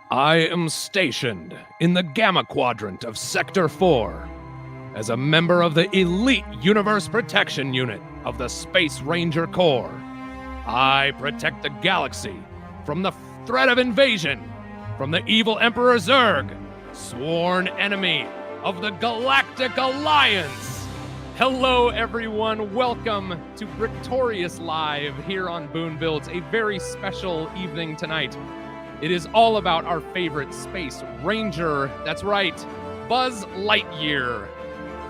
I am stationed in the Gamma Quadrant of Sector 4 as a member of the elite Universe Protection Unit of the Space Ranger Corps. I protect the galaxy from the threat of invasion from the evil Emperor Zurg, sworn enemy of the Galactic Alliance. Hello, everyone. Welcome to Victorious Live here on Boone Builds, a very special evening tonight. It is all about our favorite space ranger. That's right, Buzz Lightyear.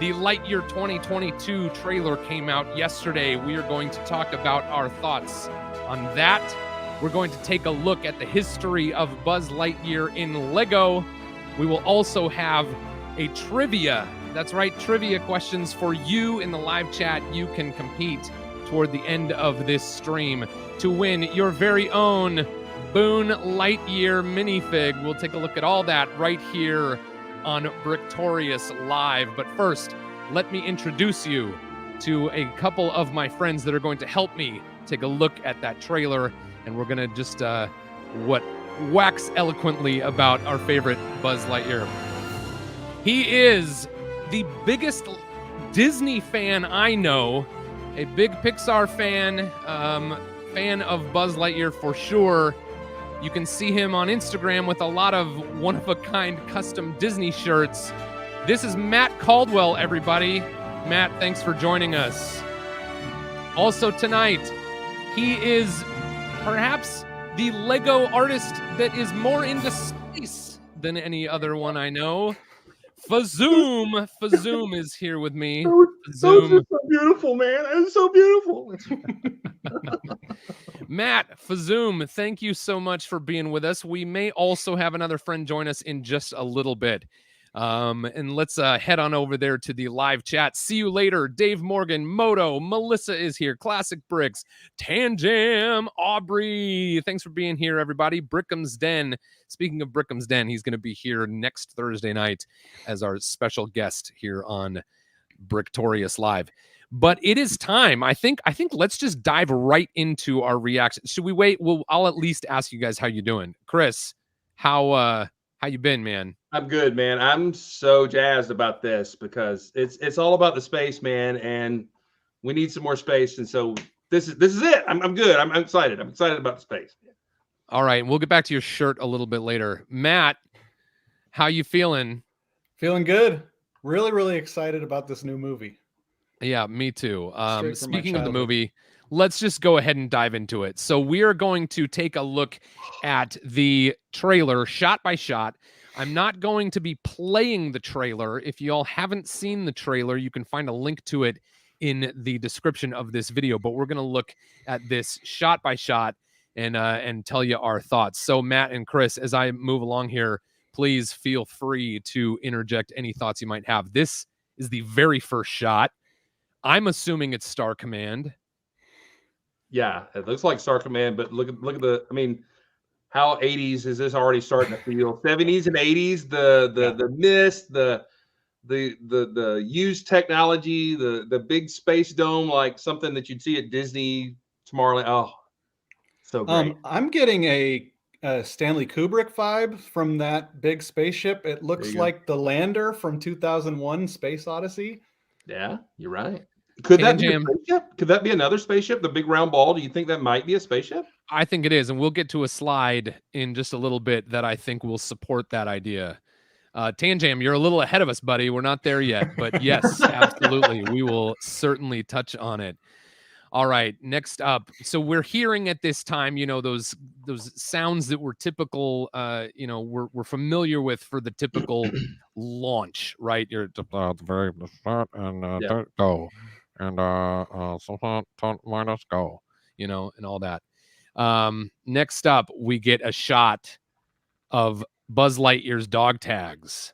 The Lightyear 2022 trailer came out yesterday. We are going to talk about our thoughts on that. We're going to take a look at the history of Buzz Lightyear in Lego. We will also have a trivia. That's right, trivia questions for you in the live chat. You can compete toward the end of this stream to win your very own Boone Lightyear minifig. We'll take a look at all that right here on Victorious Live. But first, let me introduce you to a couple of my friends that are going to help me take a look at that trailer. And we're going to just wax eloquently about our favorite Buzz Lightyear. He is the biggest Disney fan I know, a big Pixar fan, fan of Buzz Lightyear for sure. You can see him on Instagram with a lot of one-of-a-kind custom Disney shirts. This is Matt Caldwell, everybody. Matt, thanks for joining us. Also tonight, he is perhaps the Lego artist that is more into space than any other one I know. Fazoom. Fazoom is here with me. That was just so beautiful, man. That was so beautiful. Matt, Fazoom, thank you so much for being with us. We may also have another friend join us in just a little bit. And let's head on over there to the live chat. See you later. Dave Morgan, Moto, Melissa is here. Classic Bricks, Tanjam, Aubrey. Thanks for being here, everybody. Brickham's Den. Speaking of Brickham's Den, he's going to be here next Thursday night as our special guest here on Victorious Live. But it is time. I think let's just dive right into our reaction. Should we wait? Well, I'll at least ask you guys how you doing. Chris, how you been, man? I'm good, man. I'm so jazzed about this because it's all about the space, man, and we need some more space. And so this is it. I'm good. I'm excited. I'm excited about the space. All right, we'll get back to your shirt a little bit later. Matt, how you feeling? Feeling good. Really, really excited about this new movie. Yeah, me too. Speaking of the movie, let's just go ahead and dive into it. So we are going to take a look at the trailer shot by shot. I'm not going to be playing the trailer. If you all haven't seen the trailer, you can find a link to it in the description of this video. But we're going to look at this shot by shot and tell you our thoughts. So Matt and Chris, as I move along here, please feel free to interject any thoughts you might have. This is the very first shot. I'm assuming it's Star Command. Yeah, it looks like Star Command, but look at the. I mean, how 80s is this already starting to feel? 70s and 80s, the mist, the used technology, the big space dome, like something that you'd see at Disney tomorrow. Oh, so great. I'm getting a Stanley Kubrick vibe from that big spaceship. It looks like the lander from 2001 Space Odyssey. Yeah, you're right. Could that be a spaceship? Could that be another spaceship? The big round ball? Do you think that might be a spaceship? I think it is, and we'll get to a slide in just a little bit that I think will support that idea. Tanjam, you're a little ahead of us, buddy. We're not there yet, but yes, absolutely. We will certainly touch on it. All right, next up. So we're hearing at this time, those sounds that were typical, we're familiar with for the typical launch, right? You're at the very start and go. And minus go, and all that. Next up, we get a shot of Buzz Lightyear's dog tags.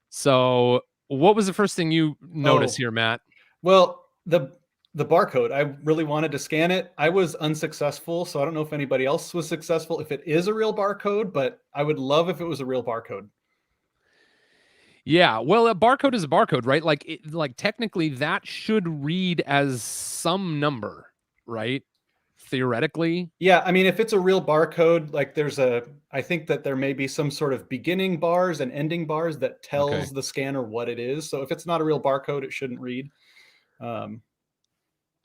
So what was the first thing you noticed here, Matt? Well, the barcode. I really wanted to scan it. I was unsuccessful, so I don't know if anybody else was successful, if it is a real barcode, but I would love if it was a real barcode. Yeah, well, a barcode is a barcode, right? Like technically that should read as some number, right? theoretically. Yeah, I mean, if it's a real barcode, like I think that there may be some sort of beginning bars and ending bars that tells the scanner what it is. So if it's not a real barcode, it shouldn't read.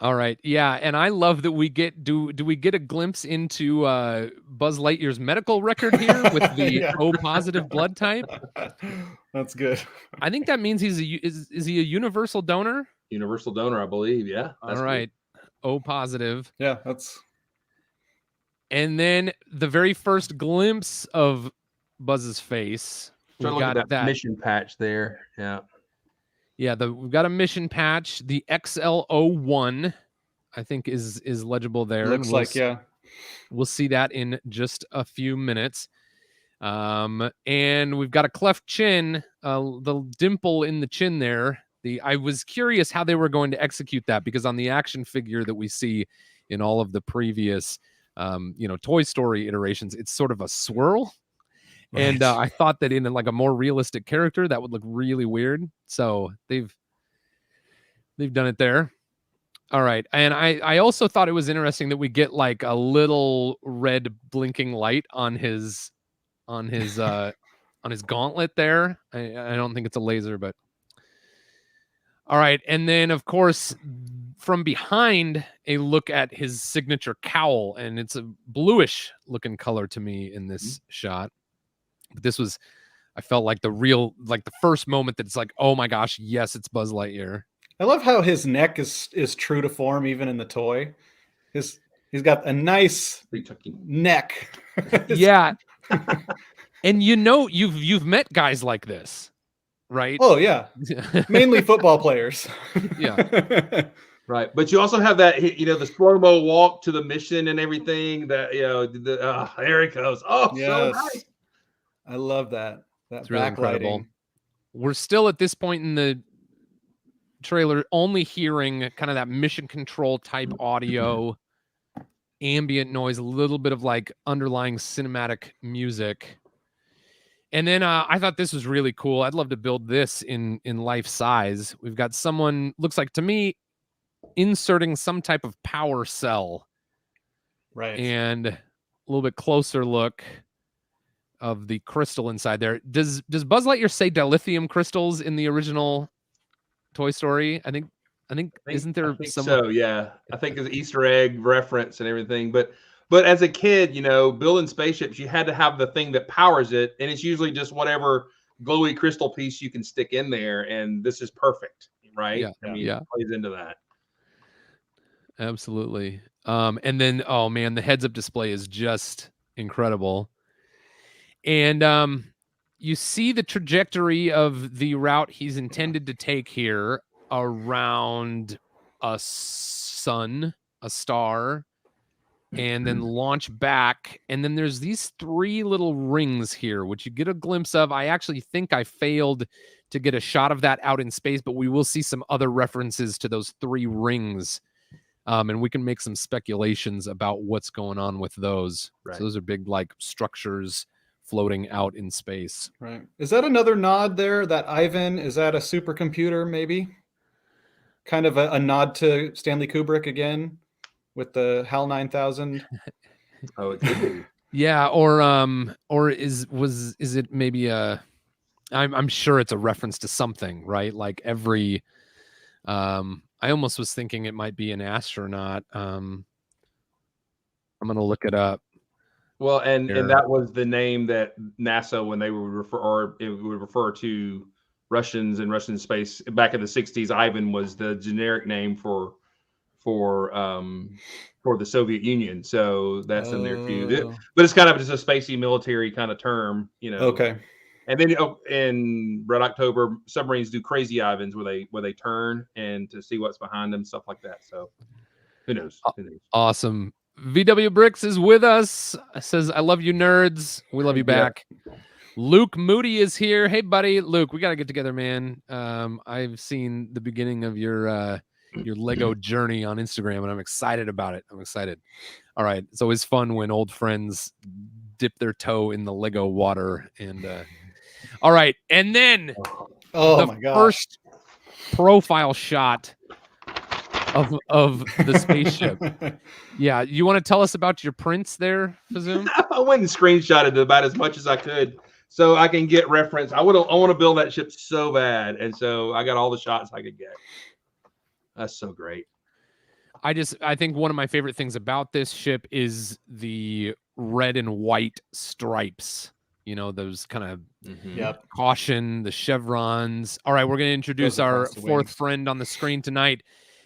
All right. Yeah. And I love that we get, do we get a glimpse into Buzz Lightyear's medical record here with the O positive blood type? That's good. I think that means is he a universal donor? Universal donor, I believe. Yeah. All right. Good. O positive. Yeah. That's. And then the very first glimpse of Buzz's face. We got that mission patch there. Yeah. Yeah, we've got a mission patch. The XL01, I think, is legible there. Looks like, yeah. We'll see that in just a few minutes. And we've got a cleft chin, the dimple in the chin there. I was curious how they were going to execute that, because on the action figure that we see in all of the previous, Toy Story iterations, it's sort of a swirl. Right. And I thought that in like a more realistic character, that would look really weird. So they've done it there. All right. And I also thought it was interesting that we get like a little red blinking light on his gauntlet there. I don't think it's a laser, but all right. And then of course, from behind, a look at his signature cowl, and it's a bluish looking color to me in this shot. But this was, I felt like the first moment that it's like, oh my gosh, yes, it's Buzz Lightyear. I love how his neck is true to form, even in the toy. He's got a nice neck. Yeah. And you've met guys like this, right? Oh yeah. Mainly football players. Yeah. Right, but you also have that, the slow-mo walk to the mission and everything. That there he goes. Oh, yes. So nice. I love that. That's really incredible. We're still at this point in the trailer only hearing kind of that mission control type audio, ambient noise, a little bit of like underlying cinematic music. And then I thought this was really cool. I'd love to build this in life size. We've got someone, looks like to me, inserting some type of power cell. Right. And a little bit closer look of the crystal inside there. Does Buzz Lightyear say dilithium crystals in the original Toy Story? I think isn't there some? So yeah, I think there's an Easter egg reference and everything. But as a kid, building spaceships, you had to have the thing that powers it, and it's usually just whatever glowy crystal piece you can stick in there, and this is perfect, right? Yeah, it plays into that. Absolutely. And then, oh man, the heads-up display is just incredible. And you see the trajectory of the route he's intended to take here around a sun, a star, and then launch back. And then there's these three little rings here, which you get a glimpse of. I actually think I failed to get a shot of that out in space, but we will see some other references to those three rings. And we can make some speculations about what's going on with those. Right. So those are big like structures floating out in space. Right. Is that another nod there? That Ivan, is that a supercomputer maybe? Kind of a nod to Stanley Kubrick again with the HAL 9000. Oh, it could be. Yeah, or is it maybe I'm sure it's a reference to something, right? Like every I almost was thinking it might be an astronaut. I'm gonna look it up. Well, and that was the name that NASA, when they would refer to Russians and Russian space back in the 60s, Ivan was the generic name for the Soviet Union. So that's in there too. But it's kind of just a spacey military kind of term, Okay. And then in Red October, submarines do crazy Ivans where they turn and to see what's behind them, stuff like that. So who knows? Awesome. VW Bricks is with us. Says, I love you, nerds. We love you back. Yeah. Luke Moody is here. Hey, buddy. Luke, we got to get together, man. I've seen the beginning of your Lego journey on Instagram, and I'm excited about it. I'm excited. All right. It's always fun when old friends dip their toe in the Lego water. And all right. And then my God. First profile shot of the spaceship. Yeah, you want to tell us about your prints there, Fazoom? I went and screenshotted about as much as I could so I can get reference. I want to build that ship so bad, and so I got all the shots I could get. That's so great. I think one of my favorite things about this ship is the red and white stripes. You know, those kind of Yep. caution, the chevrons. All right, we're going to introduce Goes our across the fourth wings. friend on the screen tonight.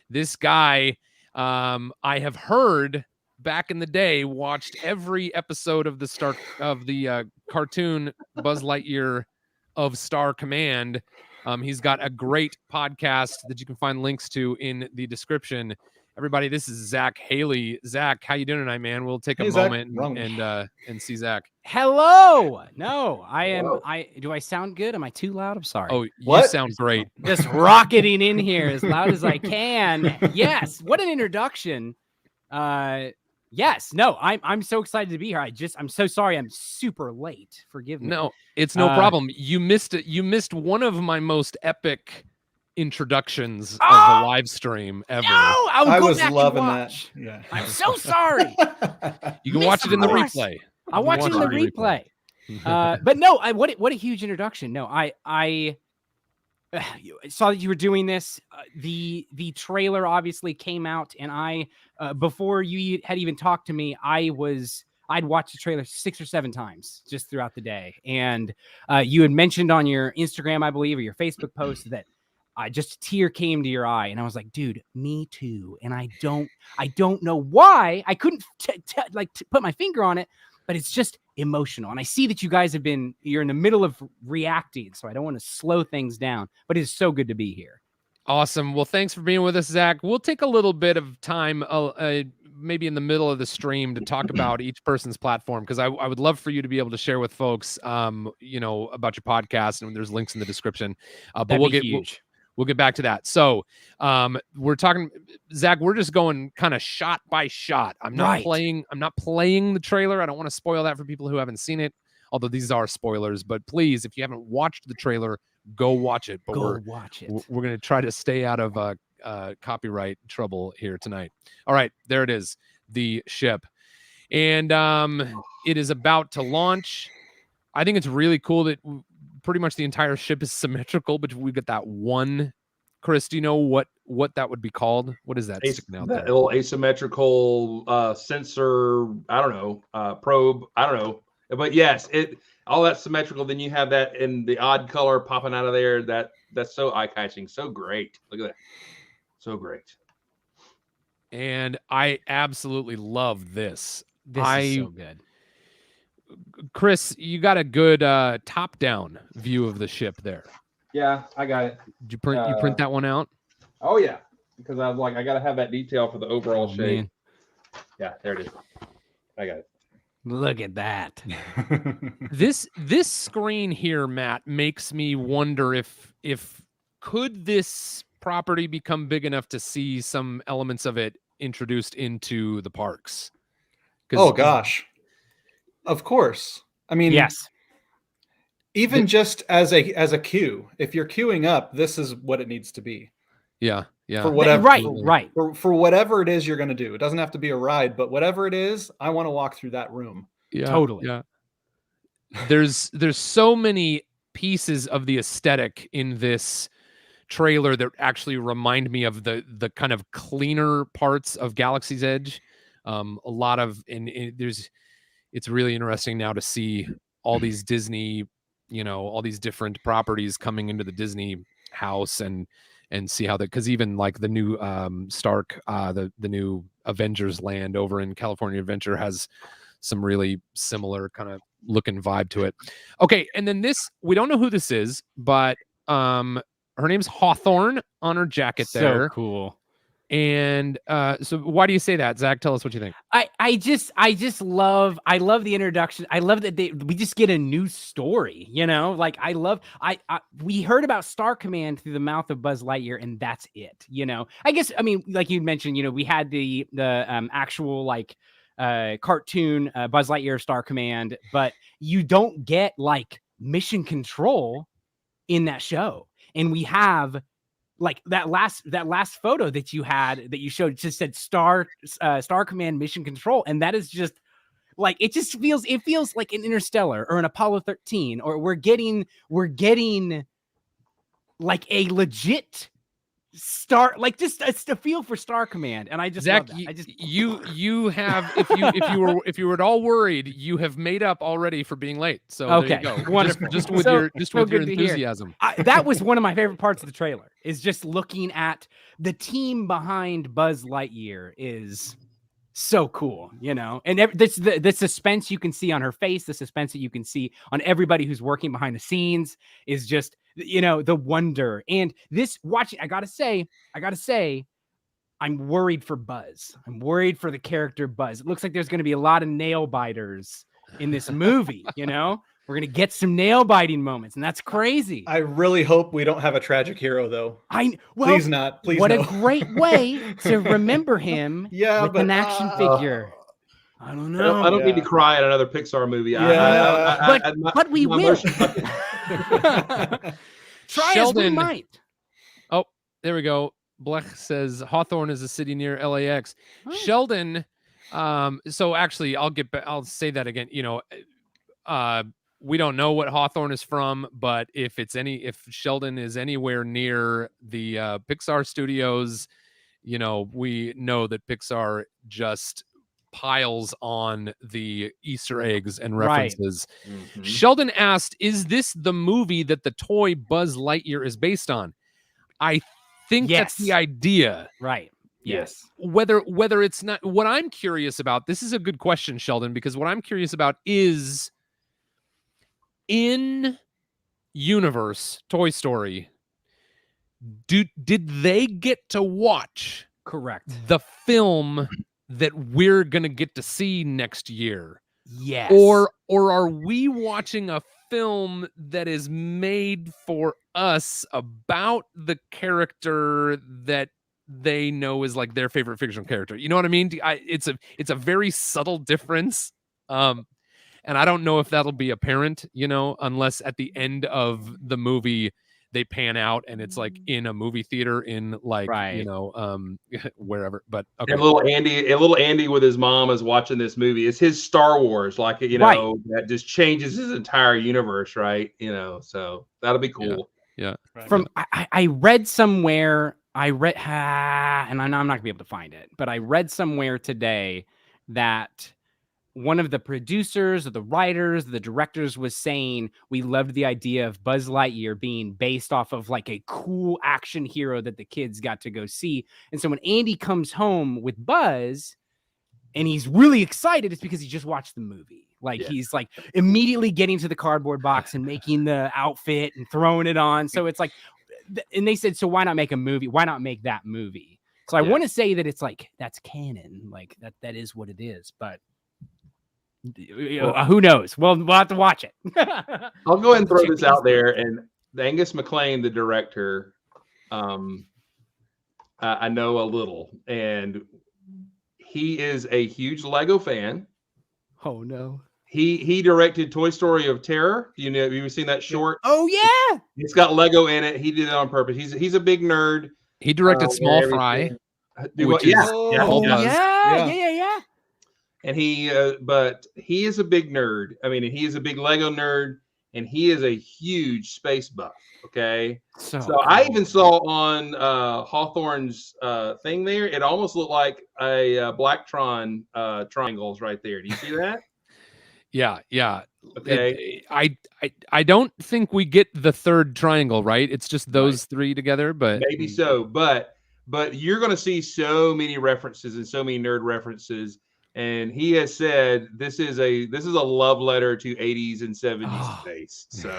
This guy, I have heard back in the day, watched every episode of the cartoon Buzz Lightyear of Star Command. He's got a great podcast that you can find links to in the description. Everybody, this is Zach Haley. Zach, how you doing tonight, man? We'll take a Zach. moment and see Zach. Hello. No, I am. Hello. Do I sound good? Am I too loud? I'm sorry. Oh, you What? sound great. Just rocketing in here as loud as I can. Yes. What an introduction. Yes. No, I'm so excited to be here. I'm so sorry. I'm super late. Forgive me. No, it's no problem. You missed it. You missed one of my most epic introductions of the live stream ever. No, I'll I go was back loving and that. watch. Yeah. I'm so sorry. You can watch it in the Miss replay. I'll watch it in the replay. But no, what a huge introduction. No, I saw that you were doing this. The trailer obviously came out, and I before you had even talked to me, I'd watched the trailer 6 or 7 times just throughout the day. And you had mentioned on your Instagram, I believe, or your Facebook post that just a tear came to your eye, and I was like, dude, me too. And I don't know why. I couldn't put my finger on it, but it's just emotional. And I see that you guys you're in the middle of reacting, so I don't want to slow things down, but it's so good to be here. Awesome. Well, thanks for being with us, Zach. We'll take a little bit of time, maybe in the middle of the stream, to talk about each person's platform, because I would love for you to be able to share with folks, about your podcast, and there's links in the description. But we'll get back to that. So we're talking, Zach, we're just going kind of shot by shot. I'm not playing the trailer. I don't want to spoil that for people who haven't seen it, although these are spoilers. But please, if you haven't watched the trailer, go watch it. But we're going to try to stay out of copyright trouble here tonight. All right, there it is, the ship. And it is about to launch. I think it's really cool that pretty much the entire ship is symmetrical, but we get that one. Chris, do you know what that would be called? What is that sticking out there? That little asymmetrical sensor, I don't know, probe, I don't know. But yes, all that's symmetrical. Then you have that in the odd color popping out of there. That's so eye-catching, so great. Look at that, so great. And I absolutely love this. This is so good. Chris, you got a good top-down view of the ship there. Yeah, I got it. Did you print that one out? Oh yeah, because I was like, I got to have that detail for the overall shape. Man. Yeah, there it is. I got it. Look at that. This screen here, Matt, makes me wonder if could this property become big enough to see some elements of it introduced into the parks? Oh gosh. Of course. I mean, yes. Even just as a queue, if you're queuing up, this is what it needs to be. Yeah. For whatever, right. For whatever it is you're going to do. It doesn't have to be a ride, but whatever it is, I want to walk through that room. Yeah, totally. Yeah. There's so many pieces of the aesthetic in this trailer that actually remind me of the kind of cleaner parts of Galaxy's Edge. A lot of it's really interesting now to see all these Disney, all these different properties coming into the Disney house and see how because even like the new Stark, the new Avengers land over in California Adventure has some really similar kind of look and vibe to it. Okay, and then we don't know who this is, but her name's Hawthorne on her jacket there. So cool. And so why do you say that, Zach? Tell us what you think. I love the introduction. I love that we just get a new story, like we heard about Star Command through the mouth of Buzz Lightyear, and that's it. I guess, I mean, like you mentioned, we had the actual cartoon Buzz Lightyear Star Command, but you don't get like mission control in that show. And we have like that last photo that you had that you showed just said Star Command Mission Control, and that is just like it feels like an Interstellar or an Apollo 13, or we're getting like a legit Star, like just a feel for Star Command, and I just Zach, love that. you have if you were at all worried, you have made up already for being late. So okay, there you go. Wonderful. Just with So your good to hear. enthusiasm. That was one of my favorite parts of the trailer. Is just looking at the team behind Buzz Lightyear is so cool, you know, and the suspense you can see on her face, the suspense that you can see on everybody who's working behind the scenes is just, you know, the wonder. And this watching, I gotta say, I'm worried for Buzz. I'm worried for the character Buzz. It looks like there's going to be a lot of nail biters in this movie. You know, we're going to get some nail biting moments, and that's crazy. I really hope we don't have a tragic hero, though. Please not. Please, what no. a great way to remember him with an action figure. I don't know. I don't need to cry at another Pixar movie. Yeah. But we will. Try Sheldon, as we might. Oh, there we go. Blech says Hawthorne is a city near LAX. Oh. Sheldon. So actually, I'll say that again. You know, we don't know what Hawthorne is from, but if Sheldon is anywhere near the Pixar studios, you know, we know that Pixar just piles on the Easter eggs and references. Right. Mm-hmm. Sheldon asked, "Is this the movie that the toy Buzz Lightyear is based on?" I think that's the idea. Right. Yes. Whether it's not, what I'm curious about, this is a good question, Sheldon, because what I'm curious about is in universe Toy Story, did they get to watch the film that we're gonna get to see next year? Yes. Or are we watching a film that is made for us about the character that they know is like their favorite fictional character? You know what I mean? It's a very subtle difference. And I don't know if that'll be apparent, you know, unless at the end of the movie they pan out and it's like in a movie theater in like, you know, wherever. But okay. And little Andy with his mom is watching this movie. It's his Star Wars, like, you know, that just changes his entire universe, right? You know, so that'll be cool. Yeah. From I read somewhere, and I'm not gonna be able to find it, but I read somewhere today that one of the producers or the writers, the directors was saying we loved the idea of Buzz Lightyear being based off of like a cool action hero that the kids got to go see. And so when Andy comes home with Buzz and he's really excited, it's because he just watched the movie. Like he's like immediately getting to the cardboard box and making the outfit and throwing it on. So it's like, and they said, so why not make a movie? Why not make that movie? So I want to say that it's like, that's canon. Like that is what it is. But who knows? We'll have to watch it. I'll go ahead and throw this out there. And Angus MacLean, the director, I know a little, and he is a huge Lego fan. Oh no! He directed Toy Story of Terror. You know, have you seen that short? Oh yeah, it's got Lego in it. He did it on purpose. He's a big nerd. He directed Small Fry. Yeah. And but he is a big nerd. I mean, he is a big Lego nerd, and he is a huge space buff. Okay, so cool. I even saw on Hawthorne's thing there. It almost looked like a Blacktron triangles right there. Do you see that? Yeah. Okay. I don't think we get the third triangle, right? It's just those three together, but maybe so. But you're going to see so many references and so many nerd references. And he has said this is a love letter to 80s and 70s space. So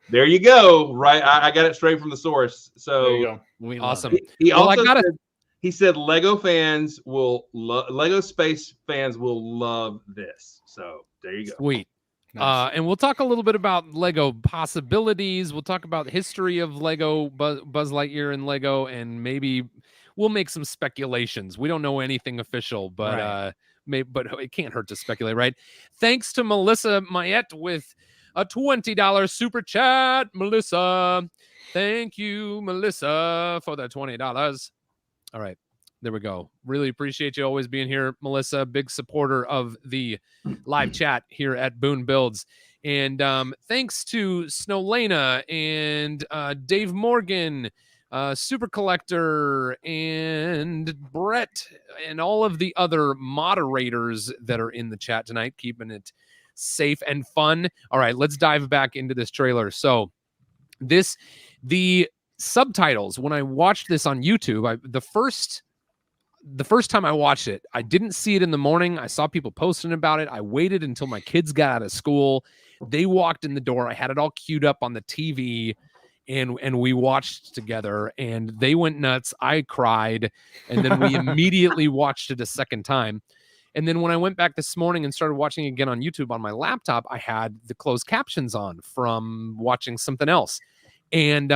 there you go. Right. I got it straight from the source. So there you go. Awesome. He also said Lego space fans will love this. So there you go. Sweet. Nice. And we'll talk a little bit about Lego possibilities. We'll talk about history of Lego, Buzz Lightyear and Lego, and maybe we'll make some speculations. We don't know anything official, but but it can't hurt to speculate, right? Thanks to Melissa Mayette with a $20 super chat. Melissa. Thank you, Melissa, for the $20. All right. There we go. Really appreciate you always being here, Melissa. Big supporter of the live chat here at Boone Builds. And thanks to Snowlena and Dave Morgan, Super Collector, and Brett, and all of the other moderators that are in the chat tonight, keeping it safe and fun. All right, let's dive back into this trailer. So the subtitles, when I watched this on YouTube, the first time I watched it, I didn't see it in the morning. I saw people posting about it. I waited until my kids got out of school. They walked in the door. I had it all queued up on the TV, and we watched together, and they went nuts. I cried, and then we immediately watched it a second time. And then when I went back this morning and started watching it again on YouTube on my laptop, I had the closed captions on from watching something else. And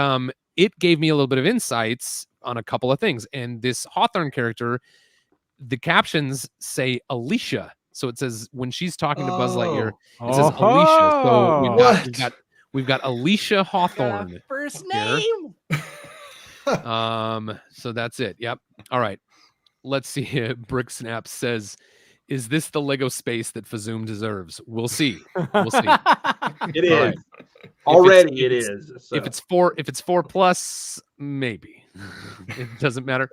it gave me a little bit of insights on a couple of things. And this Hawthorne character, the captions say Alicia. So it says when she's talking to Buzz Lightyear, it says Alicia. So we've got Alicia Hawthorne. First name. So that's it. Yep. All right. Let's see. Brick Snap says, "Is this the Lego space that Fazoom deserves?" We'll see. We'll see. It is. Right. Already it is. So. If it's 4+, maybe. It doesn't matter.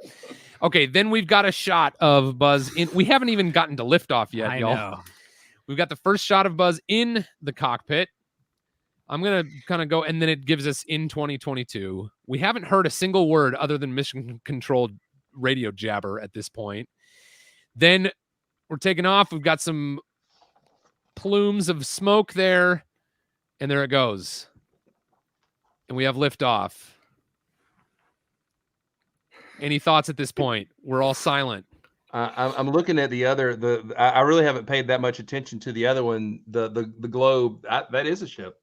Okay, then we've got a shot of Buzz we haven't even gotten to liftoff yet, y'all. Know. We've got the first shot of Buzz in the cockpit. I'm going to kind of go, and then it gives us in 2022. We haven't heard a single word other than mission-controlled radio jabber at this point. Then we're taking off. We've got some plumes of smoke there, and there it goes. And we have liftoff. Any thoughts at this point? We're all silent. I'm looking at the other. I really haven't paid that much attention to the other one. The globe. That is a ship.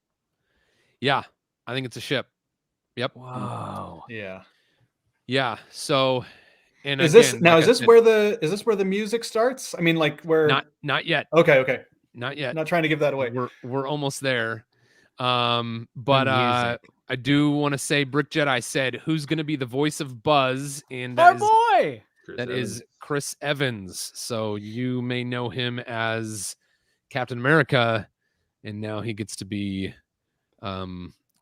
Yeah, I think it's a ship. Yep. Wow. Yeah. Yeah. So, and is again, this where the music starts? I mean, like where? Not yet. Okay. Not yet. Not trying to give that away. We're almost there. But I do want to say Brick Jedi said, "Who's going to be the voice of Buzz?" And that boy. That is Chris Evans. So you may know him as Captain America, and now he gets to be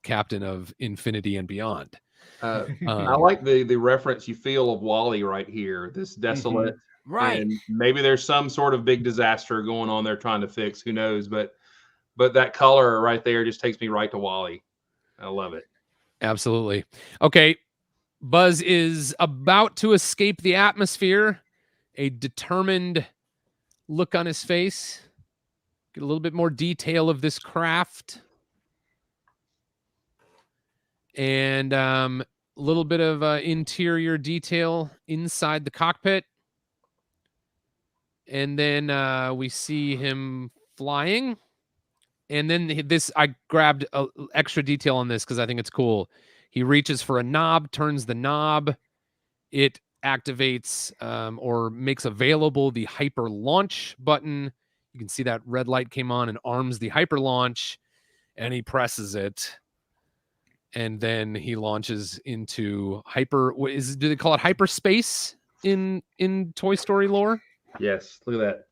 captain of Infinity and Beyond. I like the reference you feel of Wall-E right here. This desolate, right? And maybe there's some sort of big disaster going on they're trying to fix. Who knows? But that color right there just takes me right to Wall-E. I love it. Absolutely. Okay. Buzz is about to escape the atmosphere. A determined look on his face. Get a little bit more detail of this craft. And a little bit of interior detail inside the cockpit. And then we see him flying. And then I grabbed extra detail on this because I think it's cool. He reaches for a knob, turns the knob. It activates or makes available the hyper launch button. You can see that red light came on and arms the hyper launch, and he presses it. And then he launches into do they call it hyperspace in Toy Story lore? Yes, look at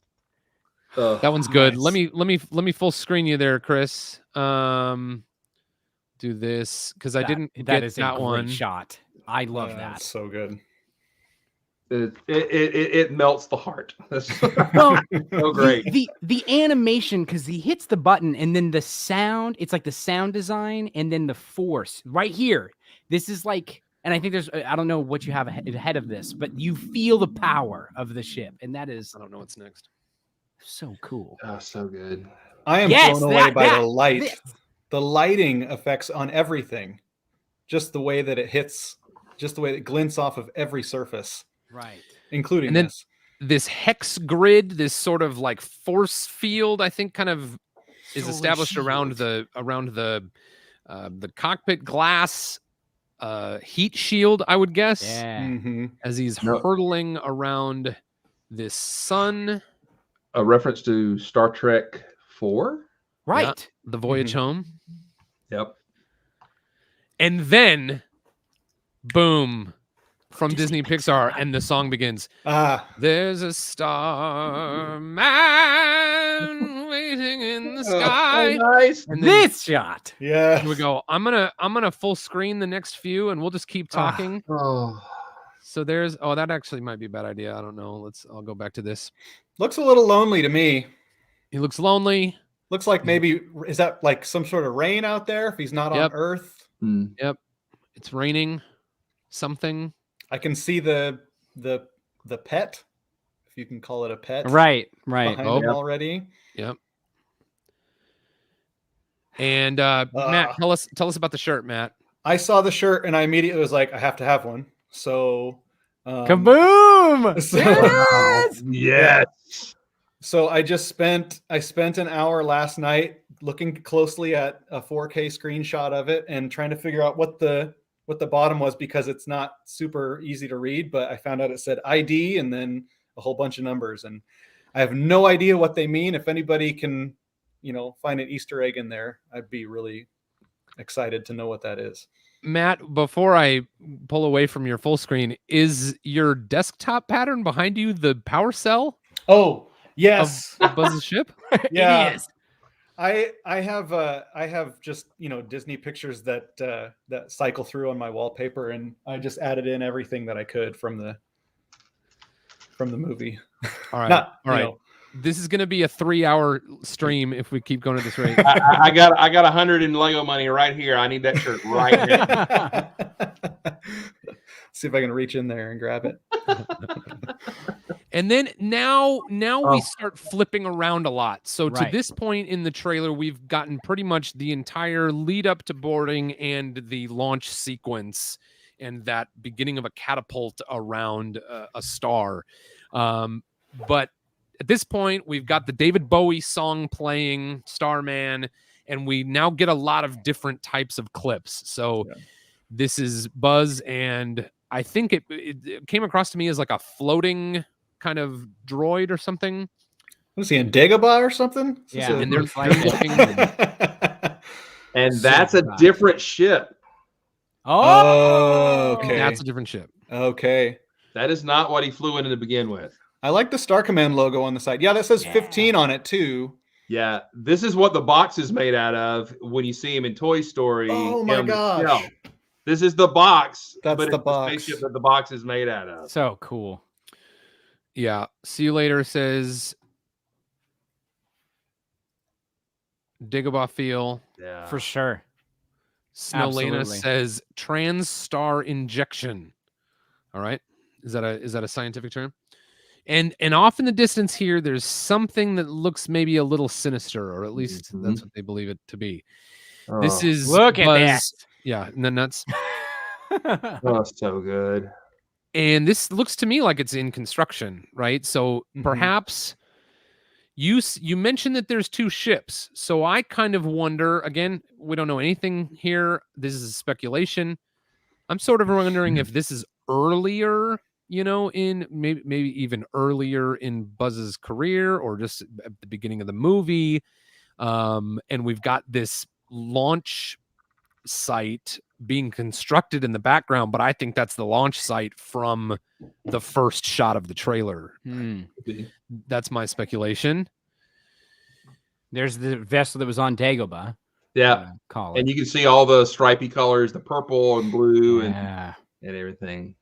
that. That one's good. Nice. Let me full screen you there, Chris. Do this because I didn't get that is that a one great shot. I love that. That's so good. It melts the heart. That's Well, so great. The animation, because he hits the button and then the sound, it's like the sound design and then the force right here. This is like, and I think I don't know what you have ahead of this, but you feel the power of the ship. And that is, I don't know what's next. So cool. Oh, so good. I am blown away by the light. The lighting effects on everything. Just the way that it hits, just the way it glints off of every surface. Right. Including and then this hex grid, this sort of like force field, I think kind of is established around the cockpit glass heat shield, I would guess. Yeah. As he's hurtling around this sun. A reference to Star Trek 4? Right. The Voyage Home. Yep. And then, boom, from Disney Pixar, and the song begins. There's a star man waiting in the sky. Nice. And then This shot. Yeah. here we go. I'm gonna full screen the next few, and we'll just keep talking. Oh. So there's that actually might be a bad idea. I don't know. I'll go back to this. Looks a little lonely to me. He looks lonely. Looks like maybe, is that like some sort of rain out there if he's not on Earth? Yep. It's raining. Something. I can see the pet, if you can call it a pet. Right. Behind him already. Yep. And Matt, tell us about the shirt, Matt. I saw the shirt and I immediately was like, I have to have one. So kaboom! So, Yes. So I spent an hour last night looking closely at a 4K screenshot of it and trying to figure out what the bottom was, because it's not super easy to read, but I found out it said ID and then a whole bunch of numbers, and I have no idea what they mean. If anybody can, find an Easter egg in there, I'd be really excited to know what that is. Matt, before I pull away from your full screen, is your desktop pattern behind you the power cell? Oh, yes. Of Buzz's ship? Yeah. It is. I have just Disney pictures that cycle through on my wallpaper, and I just added in everything that I could from the movie. All right. All right. This is going to be a 3-hour stream if we keep going at this rate. I got 100 in Lego money right here. I need that shirt right now. See if I can reach in there and grab it. And then now we start flipping around a lot. So to this point in the trailer, we've gotten pretty much the entire lead up to boarding and the launch sequence and that beginning of a catapult around a star. But at this point, we've got the David Bowie song playing, Starman, and we now get a lot of different types of clips. So this is Buzz, and I think it came across to me as like a floating kind of droid or something. Was he in Dagobah or something? Yeah, and they're looking. And that's a different ship. Oh, okay. That's a different ship. Okay. That is not what he flew in to begin with. I like the Star Command logo on the side. Yeah, that says 15 on it too. Yeah, this is what the box is made out of when you see him in Toy Story. Oh my gosh. This is the box. That's the box. Spaceship that the box is made out of. So cool. Yeah. See you later says Dagobah feel. Yeah. For sure. Snowlena Absolutely. says trans-star injection. All right. Is that a scientific term? And off in the distance here, there's something that looks maybe a little sinister, or at least that's what they believe it to be. This is Look at Buzz. that. Yeah, and then that's Oh, so good. and this looks to me like it's in construction, right? So perhaps you mentioned that there's 2 ships. So I kind of wonder, again, we don't know anything here. This is speculation. I'm sort of wondering if this is earlier, in maybe even earlier in Buzz's career, or just at the beginning of the movie. And we've got this launch site being constructed in the background, but I think that's the launch site from the first shot of the trailer. That's my speculation. There's the vessel that was on Dagobah. Yeah. Call it. And you can see all the stripy colors, the purple and blue and everything.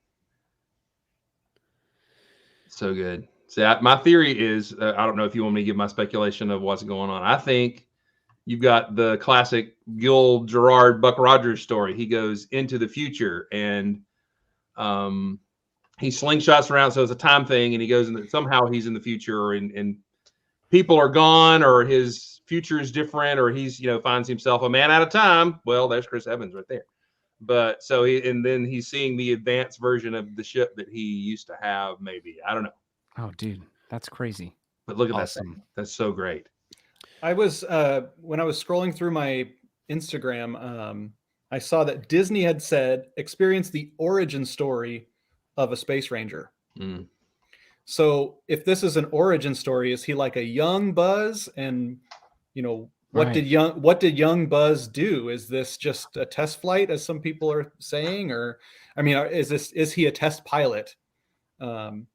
So good. So my theory is, I don't know if you want me to give my speculation of what's going on. I think you've got the classic Gil Gerard, Buck Rogers story. He goes into the future and he slingshots around. So it's a time thing. And he goes and somehow he's in the future and people are gone, or his future is different, or he's, finds himself a man out of time. Well, there's Chris Evans right there. But so then he's seeing the advanced version of the ship that he used to have. Maybe, I don't know. Oh, dude, that's crazy. But look at that thing. That's so great. I was when I was scrolling through my Instagram, I saw that Disney had said experience the origin story of a Space Ranger. So if this is an origin story, is he like a young Buzz and What did young Buzz do? Is this just a test flight, as some people are saying, or I mean, is he a test pilot? And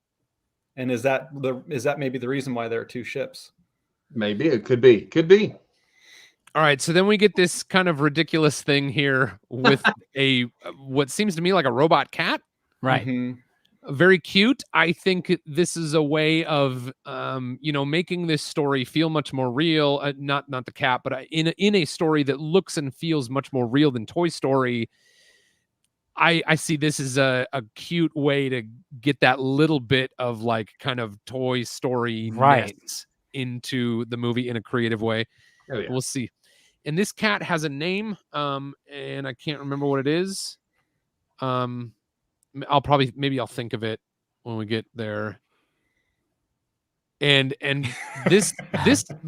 is that maybe the reason why there are two ships? Maybe it could be. All right, so then we get this kind of ridiculous thing here with what seems to me like a robot cat. Right. Mm-hmm. Very cute. I think this is a way of making this story feel much more real. Not the cat, but in a story that looks and feels much more real than Toy Story. I see this as a cute way to get that little bit of like kind of Toy Story into the movie in a creative way. Oh, yeah. We'll see. And this cat has a name, and I can't remember what it is. I'll think of it when we get there. And this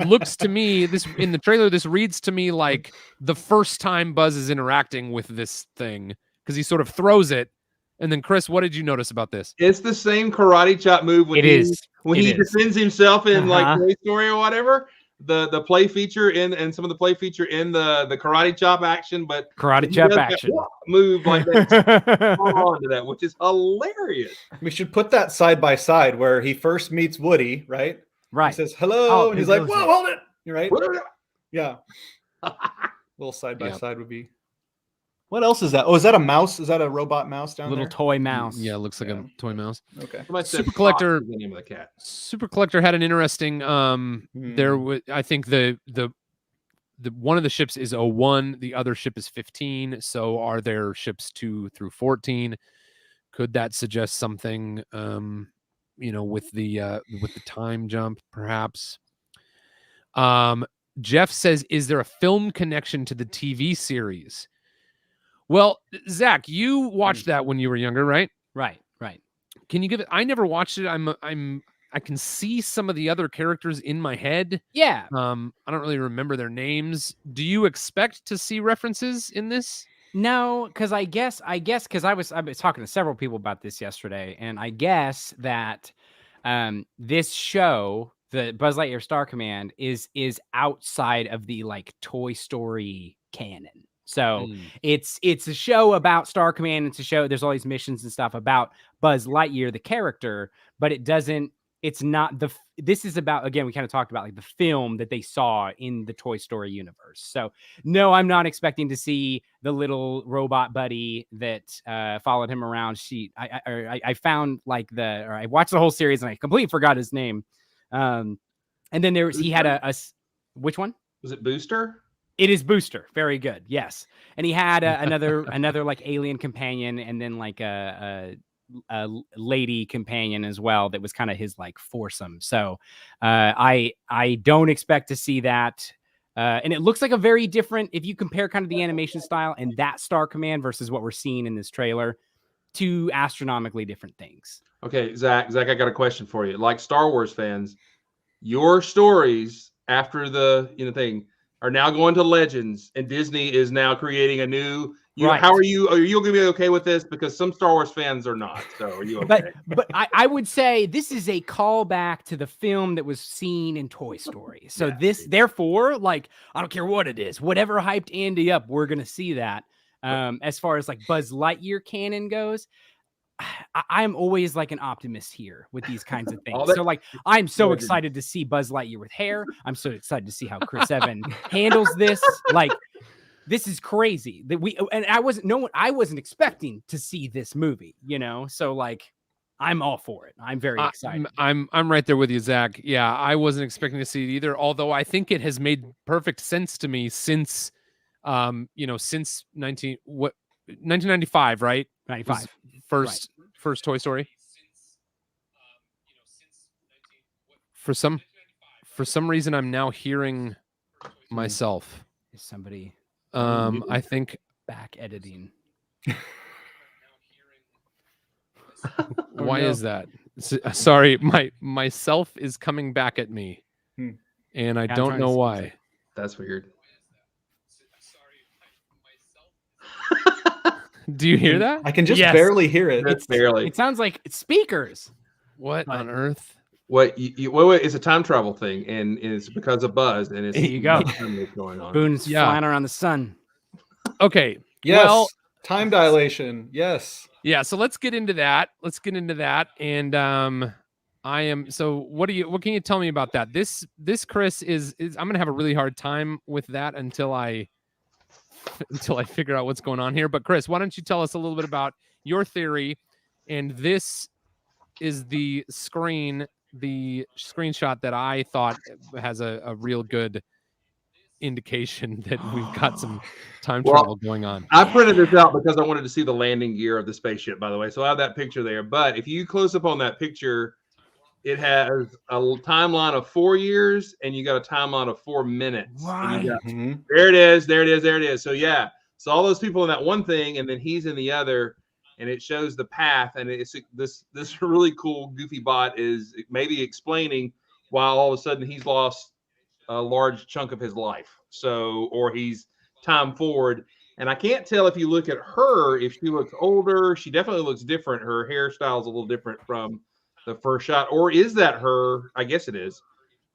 looks to me, this in the trailer, this reads to me like the first time Buzz is interacting with this thing, because he sort of throws it. And then, Chris, what did you notice about this? It's the same karate chop move when he defends himself in like Toy Story or whatever. The play feature and some of the play feature in the karate chop action, but karate chop action move like that onto that, which is hilarious. We should put that side by side where he first meets Woody, right? Right. He says hello, and he's like, "Whoa, hold it!" You're right. Yeah. Little side by side would be. What else is that? Oh, is that a mouse? Is that a robot mouse down there? Little toy mouse. Yeah, it looks like a toy mouse. Okay. Super Collector. The name of the cat. Super Collector had an interesting. There was, I think the one of the ships is 01, the other ship is 15. So are there ships 2 through 14? Could that suggest something? With the time jump, perhaps. Jeff says, "Is there a film connection to the TV series?" Well, Zach, you watched that when you were younger, right? Right. Can you give it? I never watched it. I can see some of the other characters in my head. Yeah. I don't really remember their names. Do you expect to see references in this? No, because I guess because I was talking to several people about this yesterday, and I guess that this show, the Buzz Lightyear Star Command, is outside of the like Toy Story canon. So it's a show about Star Command. It's a show. There's all these missions and stuff about Buzz Lightyear, the character, but it's not this is about, again, we kind of talked about like the film that they saw in the Toy Story universe. So no, I'm not expecting to see the little robot buddy that followed him around. I found I watched the whole series and I completely forgot his name. And then he had a which one? Was it Booster? It is Booster. Very good. Yes. And he had another like alien companion, and then like a lady companion as well. That was kind of his like foursome. So I don't expect to see that. And it looks like a very different, if you compare kind of the animation style and that Star Command versus what we're seeing in this trailer, two astronomically different things. Okay, Zach, I got a question for you. Like Star Wars fans, your stories after the thing are now going to Legends, and Disney is now creating a new. Right. How are you going to be okay with this? Because some Star Wars fans are not. So are you okay? But I would say this is a callback to the film that was seen in Toy Story. So therefore, like, I don't care what it is, whatever hyped Andy up, we're gonna see that. As far as like Buzz Lightyear canon goes, I'm always like an optimist here with these kinds of things. So like, I'm so excited to see Buzz Lightyear with hair. I'm so excited to see how Chris Evans handles this. Like, this is crazy that I wasn't expecting to see this movie, So like, I'm all for it. I'm very excited. I'm right there with you, Zach. Yeah, I wasn't expecting to see it either. Although I think it has made perfect sense to me since, since 1995, right? 95. First Toy Story. For some reason, I'm now hearing myself. Is somebody? I think back editing. Why is that? Sorry, myself is coming back at me, and I don't know why. That's weird. Do you hear that? I can just barely hear it. It's barely. It sounds like it's speakers. What on earth? Wait, it's a time travel thing, and it's because of Buzz, and it's There you go. going on. Boone's flying around the sun. Okay. Yes. Well, Time dilation. Yes. yeah. So let's get into that. And what can you tell me about that? This Chris is I'm gonna have a really hard time with that until I figure out what's going on here. But Chris, why don't you tell us a little bit about your theory? And this is the screenshot that I thought has a real good indication that we've got some time travel going on. I printed this out because I wanted to see the landing gear of the spaceship, by the way. So I have that picture there. But if you close up on that picture, it has a timeline of 4 years, and you got a timeline of 4 minutes. Right. There it is. So yeah, so all those people in that one thing, and then he's in the other, and it shows the path. And it's this really cool goofy bot is maybe explaining why all of a sudden he's lost a large chunk of his life. So, or he's time forward. And I can't tell if you look at her, if she looks older. She definitely looks different. Her hairstyle is a little different from the first shot. Or is that her? I guess it is.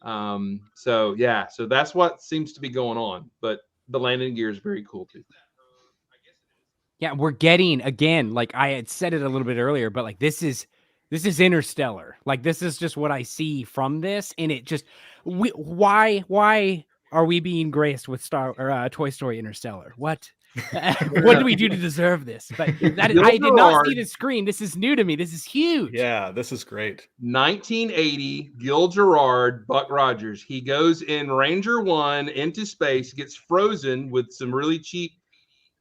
So yeah, so that's what seems to be going on. But the landing gear is very cool too. Yeah, we're getting, again, like I had said it a little bit earlier, but like this is Interstellar. Like this is just what I see from this, and it just why are we being graced with Toy Story Interstellar? What what do we do to deserve this? But I did not see the screen. This is new to me. This is huge. Yeah, this is great. 1980, Gil Gerard, Buck Rogers. He goes in Ranger 1 into space, gets frozen with some really cheap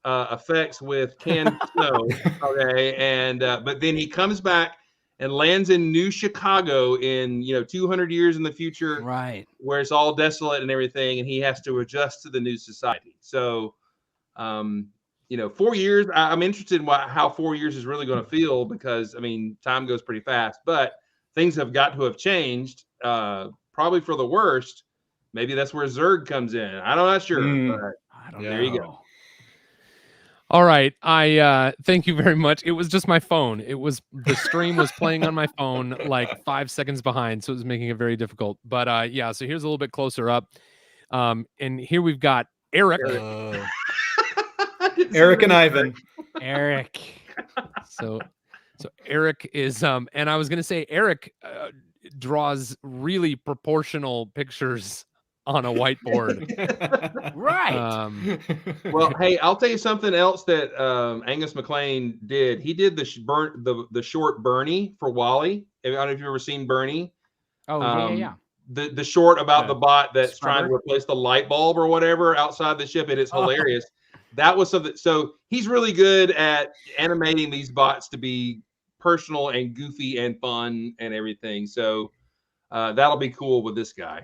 effects with canned snow. Okay, and but then he comes back and lands in New Chicago in 200 years in the future, right, where it's all desolate and everything, and he has to adjust to the new society. So 4 years, I'm interested in how 4 years is really going to feel, because I mean time goes pretty fast, but things have got to have changed, probably for the worst. Maybe that's where Zurg comes in. I'm not sure, but I don't there know. you go. All right. I thank you very much. It was just my phone. The stream was playing on my phone like 5 seconds behind, so it was making it very difficult. But yeah, so here's a little bit closer up. And here we've got Eric. Eric and Ivan. Eric. So Eric is and I was gonna say Eric draws really proportional pictures on a whiteboard. Right. Well, hey, I'll tell you something else that Angus MacLean did. He did the short Bernie for Wall-E. I don't know if you've ever seen Bernie. Oh, yeah. The short about the bot that's scrubber? trying to replace the light bulb or whatever outside the ship, and it's hilarious. That was something. So he's really good at animating these bots to be personal and goofy and fun and everything. So that'll be cool with this guy.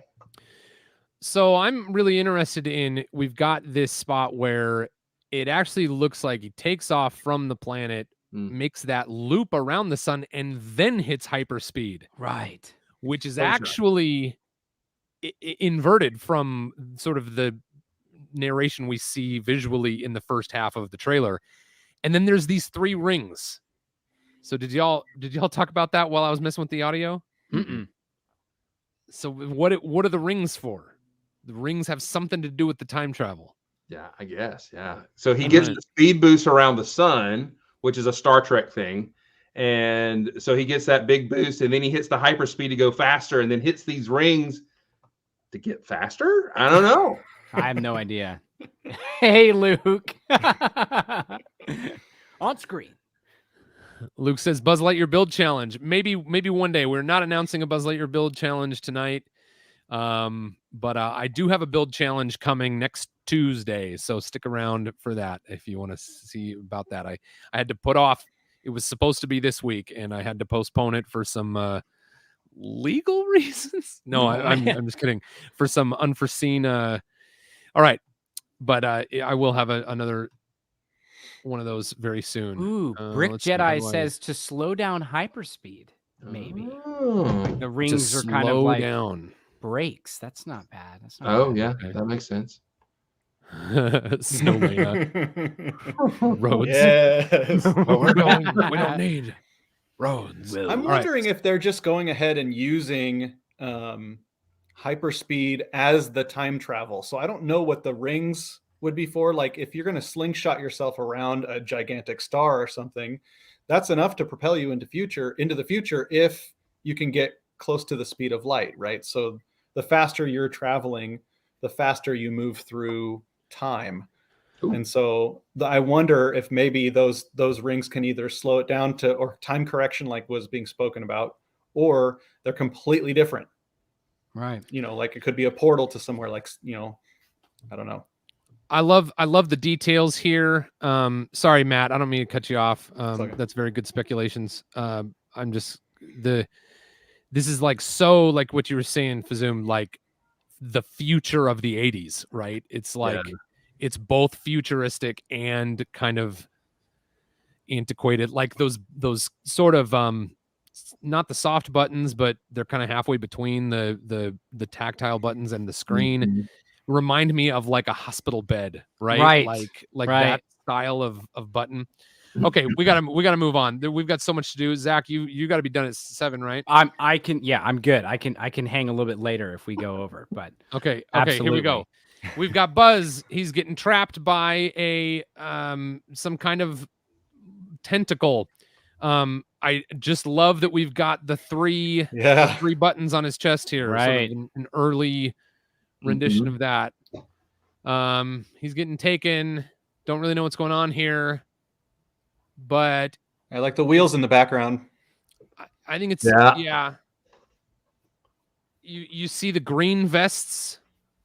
So I'm really interested in, we've got this spot where it actually looks like he takes off from the planet, makes that loop around the sun, and then hits hyperspeed. Right. Which is actually inverted from sort of the narration we see visually in the first half of the trailer. And then there's these 3 rings. So did y'all talk about that while I was messing with the audio? Mm-mm. So what are the rings for? The rings have something to do with the time travel. Yeah, I guess. Yeah. So he gets the speed boost around the sun, which is a Star Trek thing. And so he gets that big boost, and then he hits the hyperspeed to go faster, and then hits these rings to get faster. I don't know. I have no idea. Hey, Luke. On screen. Luke says Buzz Lightyear build challenge. Maybe one day. We're not announcing a Buzz Lightyear build challenge tonight. But I do have a build challenge coming next Tuesday, so stick around for that if you want to see about that. I had to put off. It was supposed to be this week, and I had to postpone it for some legal reasons. No, I'm just kidding. For some unforeseen. All right, but I will have another one of those very soon. Ooh, Brick Jedi says to slow down hyperspeed. Maybe like the rings are kind of like down. Brakes. That's not bad. That's not bad. Yeah, that makes sense. Snowmania roads. Yes. But we don't need. Roads. I'm All right. wondering if they're just going ahead and using hyperspeed as the time travel. So I don't know what the rings would be for. Like if you're going to slingshot yourself around a gigantic star or something, that's enough to propel you into the future if you can get close to the speed of light, right? So the faster you're traveling, the faster you move through time. Ooh. And so I wonder if maybe those rings can either slow it down to, or time correction like was being spoken about, or they're completely different. Right. You know, like it could be a portal to somewhere, like, you know, I don't know. I love the details here. Sorry, Matt, I don't mean to cut you off. okay. That's very good speculations. This is like, so like what you were saying, Fazoom, like the future of the 80s, right? It's like it's both futuristic and kind of antiquated, like those sort of not the soft buttons, but they're kind of halfway between the tactile buttons and the screen. Mhm. Remind me of like a hospital bed, right? Right. Like Right. that style of button. Okay, we gotta move on. We've got so much to do. Zach, you got to be done at 7, right? I'm good. I can hang a little bit later if we go over, but Okay, absolutely. here we go. We've got Buzz. He's getting trapped by a some kind of tentacle. I just love that we've got the three buttons on his chest here. Right. Sort of an early rendition Mhm. of that. He's getting taken. Don't really know what's going on here, but I like the wheels in the background. I think it's Yeah. You see the green vests.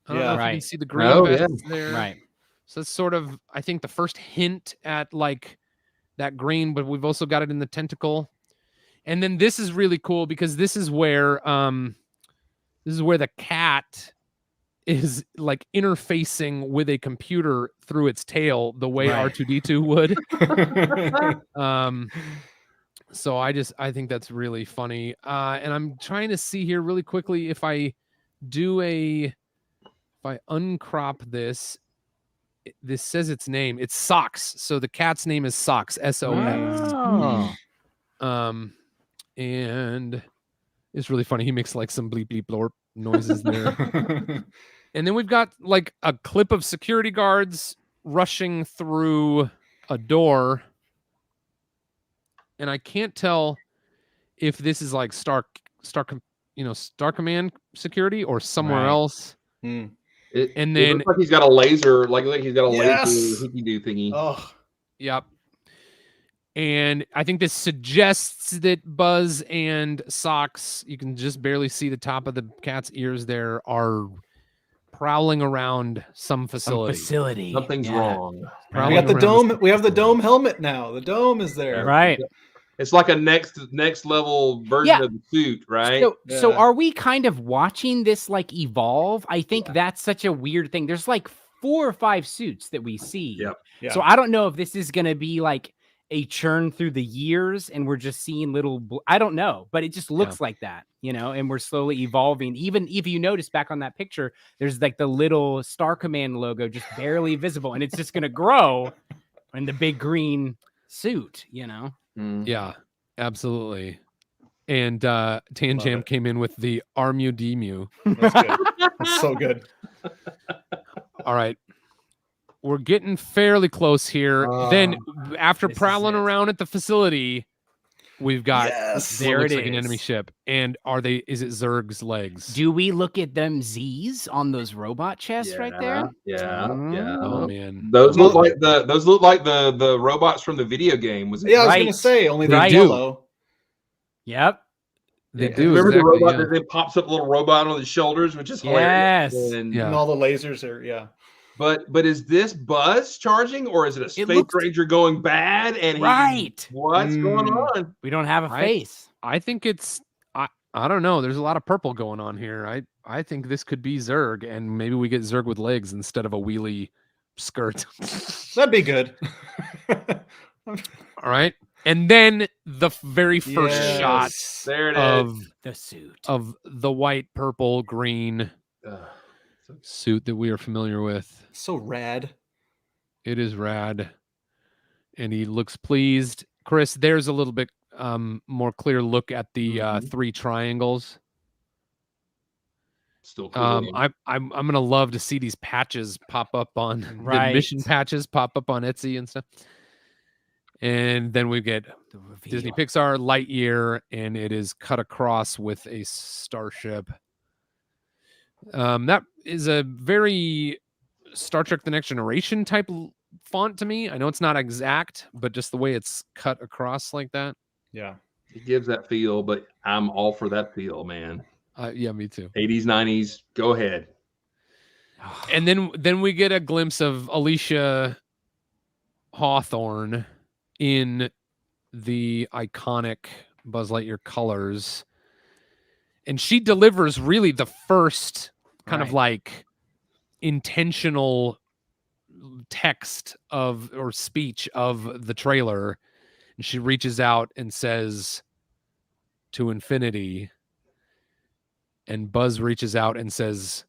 I don't know if you can Right. see the green Oh, yeah. vests there. right. So that's sort of, I think, the first hint at like that green, but we've also got it in the tentacle. And then this is really cool because this is where the cat is like interfacing with a computer through its tail the way Right. R2D2 would. So I think that's really funny. And I'm trying to see here really quickly if I uncrop this, this says its name. It's Socks. So the cat's name is Socks, SOX. Oh. And it's really funny. He makes like some bleep bleep blorp noises there. And then we've got like a clip of security guards rushing through a door. And I can't tell if this is like Star Command security or somewhere Right. else. Hmm. And It then looks like he's got a laser, like he's got a Yes! laser hickey-do thingy. Oh, Yep. And I think this suggests that Buzz and Socks, you can just barely see the top of the cat's ears there, are prowling around some facility. Something's wrong. we Prowling got the around dome. some We have the facility. dome helmet now. The dome is there. Right. It's like a next level version Yeah. of the suit, right? So Yeah. are we kind of watching this like evolve? I think that's such a weird thing. There's like 4 or 5 suits that we see. Yep. Yeah. So I don't know if this is going to be like a churn through the years and we're just seeing I don't know, but it just looks like that, and we're slowly evolving. Even if you notice back on that picture, there's like the little Star Command logo just barely visible, and it's just going to grow in the big green suit, Mm. Yeah, absolutely. And Tan Love Jam it. came in with the Armu Demu. That's good. That's so good. All right. We're getting fairly close here. Then after this is prowling it. around at the facility, we've got Yes. what There looks it like an is. enemy ship. And is it Zerg's legs? Do we look at them Z's on those robot chests right there? Yeah. Oh man. Those look like the robots from the video game. Was it? Yeah, I was Right. gonna say only they're Right. yellow. Yep. They Yeah. do. Remember the exactly, robot yeah. that then pops up a little robot on his shoulders, which is hilarious. Yes. And, Yeah. And all the lasers are But is this Buzz charging, or is it a Space looks- Ranger going bad? And Right. What's going on? We don't have a I- face. I think it's I don't know. There's a lot of purple going on here. I think this could be Zerg, and maybe we get Zerg with legs instead of a wheelie skirt. That'd be good. All right. And then the very first shot Yes. There it is. of The suit. the white, purple, green Ugh. suit that we are familiar with. So rad. It is rad. And he looks pleased. Chris, there's a little bit more clear look at the Mhm. 3 triangles. Still cool. I'm gonna love to see these patches pop up on the mission Right. patches pop up on Etsy and stuff. And then we get The reveal. Disney Pixar Lightyear, and it is cut across with a starship. That is a very Star Trek: The Next Generation type font to me. I know it's not exact, but just the way it's cut across like that. Yeah. It gives that feel, but I'm all for that feel, man. Yeah, me too. 80s, 90s, go ahead. And then we get a glimpse of Alicia Hawthorne in the iconic Buzz Lightyear colors. And she delivers really the first kind of like intentional text of or speech of the trailer. And she reaches out and says, "To infinity." And Buzz reaches out and says,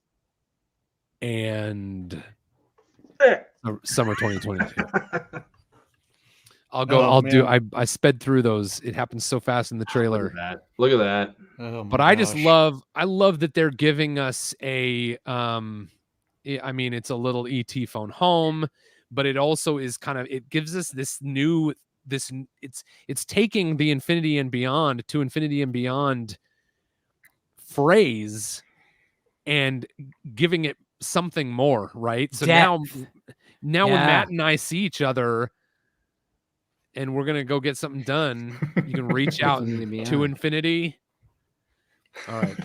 "And summer 2022." I sped through those. It happens so fast in the trailer. Look at that. Oh, my But I gosh. I love that they're giving us a I mean, it's a little ET phone home, but it also is kind of, it gives us this new, it's taking the infinity and beyond to infinity and beyond phrase and giving it something more, right? So now when Matt and I see each other and we're going to go get something done, you can reach out to infinity. All right.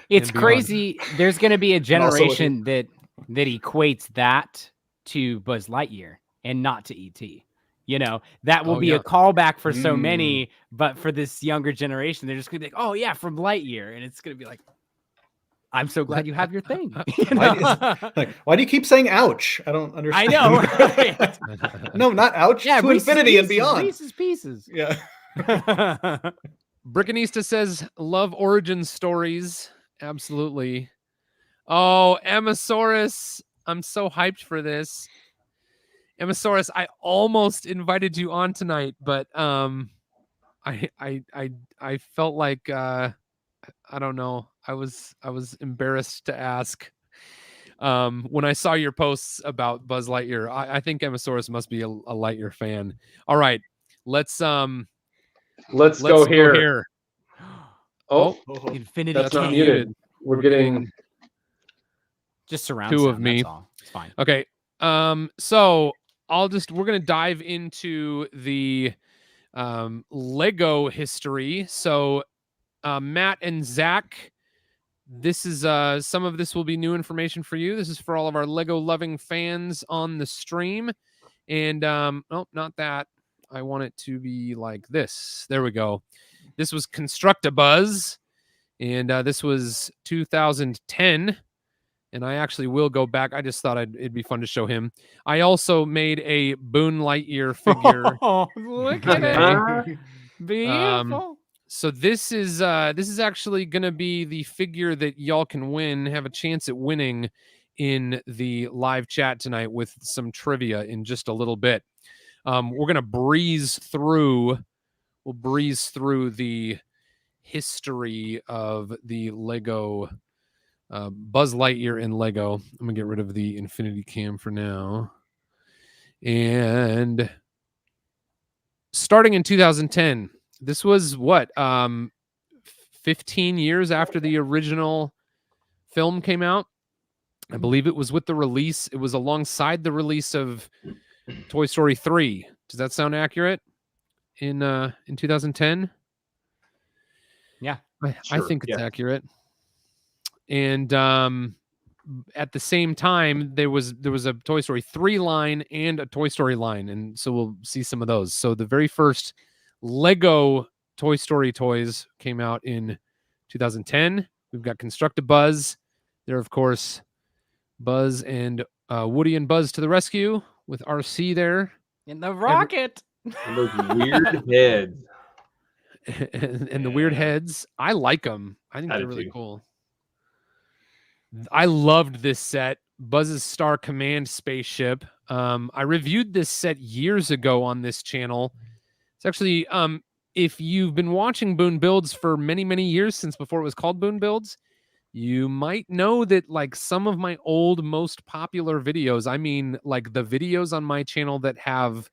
It's crazy. There's going to be a generation that equates that to Buzz Lightyear and not to ET. You know, that will be a callback for so many, but for this younger generation, they're just going to be like, oh yeah, from Lightyear. And it's going to be like, I'm so glad you have your thing. You know? Why do you keep saying ouch? I don't understand. I know. Right? No, not ouch. Yeah, to infinity and beyond. Reese's Pieces. Yeah. Brickanista says, love origin stories. Absolutely. Oh, Emmosaurus. I'm so hyped for this. Emmosaurus, I almost invited you on tonight, but I felt like I don't know. I was embarrassed to ask. When I saw your posts about Buzz Lightyear, I think Emmosaurus must be a Lightyear fan. All right, let's go here. Oh, infinity. That's not muted. We're getting just surround 2 sound, of me. That's all. It's fine. Okay. So we're gonna dive into the Lego history. So Matt and Zach, this is some of this will be new information for you. This is for all of our Lego loving fans on the stream. And oh, not that. I want it to be like this. There we go. This was Construct-A-Buzz, and this was 2010. And I actually will go back. I just thought it'd be fun to show him. I also made a Boone Lightyear figure. Oh, look at it. Beautiful. So this is actually going to be the figure that y'all can win, have a chance at winning in the live chat tonight with some trivia in just a little bit. We're going to breeze through the history of the Lego Buzz Lightyear in Lego. I'm going to get rid of the Infinity Cam for now. And starting in 2010, this was what, 15 years after the original film came out. I believe it was with the release. It was alongside the release of Toy Story 3. Does that sound accurate? In 2010? Yeah. I think it's accurate. And at the same time, there was a Toy Story 3 line and a Toy Story line. And so we'll see some of those. So the very first Lego Toy Story toys came out in 2010. We've got Construct-A-Buzz. There, of course, Buzz and Woody and Buzz to the rescue with RC there. In the rocket. And those weird heads. and the weird heads. I like them. I think they're really cool. I loved this set. Buzz's Star Command spaceship. I reviewed this set years ago on this channel. It's actually if you've been watching Boone Builds for many, many years, since before it was called Boone Builds, you might know that like some of my old, most popular videos, I mean, like the videos on my channel that have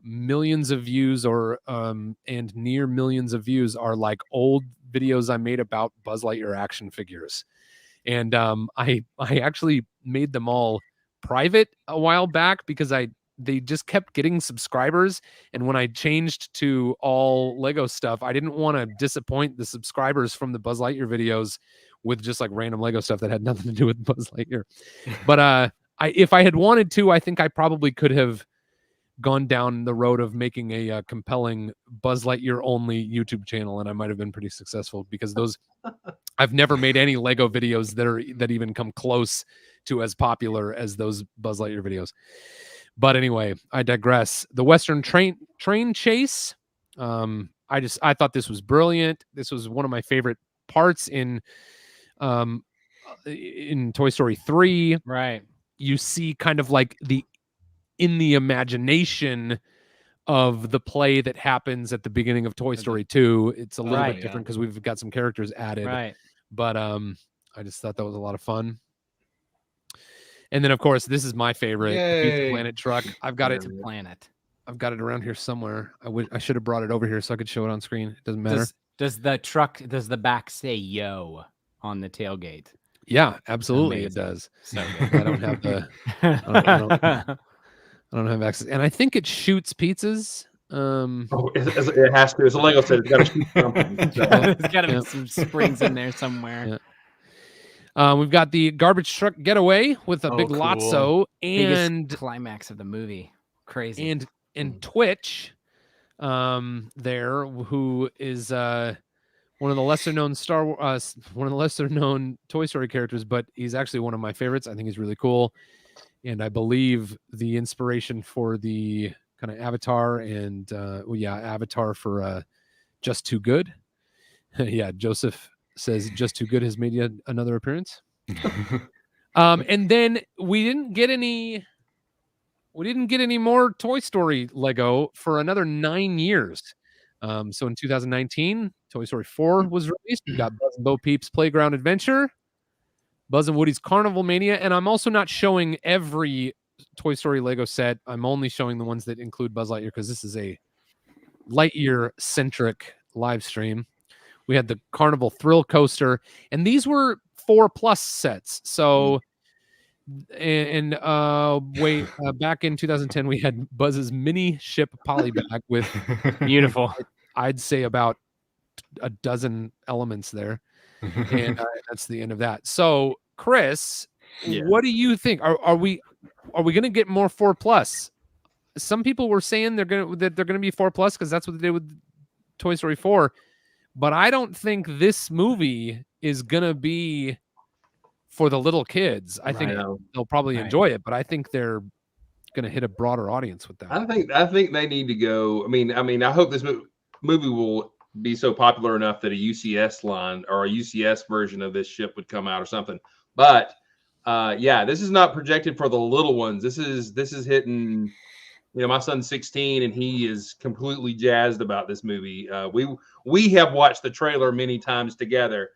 millions of views or and near millions of views are like old videos I made about Buzz Lightyear action figures. And I actually made them all private a while back because they just kept getting subscribers, and when I changed to all Lego stuff, I didn't want to disappoint the subscribers from the Buzz Lightyear videos with just like random Lego stuff that had nothing to do with Buzz Lightyear. But if I had wanted to, I think I probably could have gone down the road of making a compelling Buzz Lightyear only YouTube channel, and I might have been pretty successful because those I've never made any Lego videos that even come close to as popular as those Buzz Lightyear videos. But anyway, I digress. The Western train chase. I thought this was brilliant. This was one of my favorite parts in Toy Story 3. Right. You see kind of like in the imagination of the play that happens at the beginning of Toy Story 2. It's a little bit different because we've got some characters added. Right. But I just thought that was a lot of fun. And then of course, this is my favorite Pizza Planet truck. I've got it. Planet. I've got it around here somewhere. I should have brought it over here so I could show it on screen. It doesn't matter. Does the back say yo on the tailgate? Yeah, absolutely. Amazing. It does. So I don't have the I don't have access. And I think it shoots pizzas. It has to. It's a Lego set. It's got to shoot something. There's got to be some springs in there somewhere. Yeah. We've got the garbage truck getaway with a big Lotso and biggest climax of the movie. Crazy. And Twitch there, who is one of the lesser known one of the lesser known Toy Story characters, but he's actually one of my favorites. I think he's really cool. And I believe the inspiration for the kind of Avatar and Avatar for Just Too Good. Yeah, Joseph says Just Too Good has made yet another appearance. And then we didn't get any more Toy Story Lego for another 9 years. So in 2019, Toy Story 4 was released. We got Buzz and Bo Peep's Playground Adventure, Buzz and Woody's Carnival Mania, and I'm also not showing every Toy Story Lego set. I'm only showing the ones that include Buzz Lightyear because this is a Lightyear-centric live stream. We had the Carnival Thrill Coaster, and these were 4+ sets. So, back in 2010, we had Buzz's mini ship polybag with beautiful, I'd say about a dozen elements there. And that's the end of that. So, Chris, what do you think? Are we going to get more 4+? Some people were saying they're going to be 4+ because that's what they did with Toy Story 4. But I don't think this movie is going to be for the little kids. I think they'll probably enjoy it, but I think they're going to hit a broader audience with that. I think they need to go. I mean, I hope this movie will be so popular enough that a UCS line or a UCS version of this ship would come out or something. But this is not projected for the little ones. This is hitting. You know, my son's 16 and he is completely jazzed about this movie. We have watched the trailer many times together.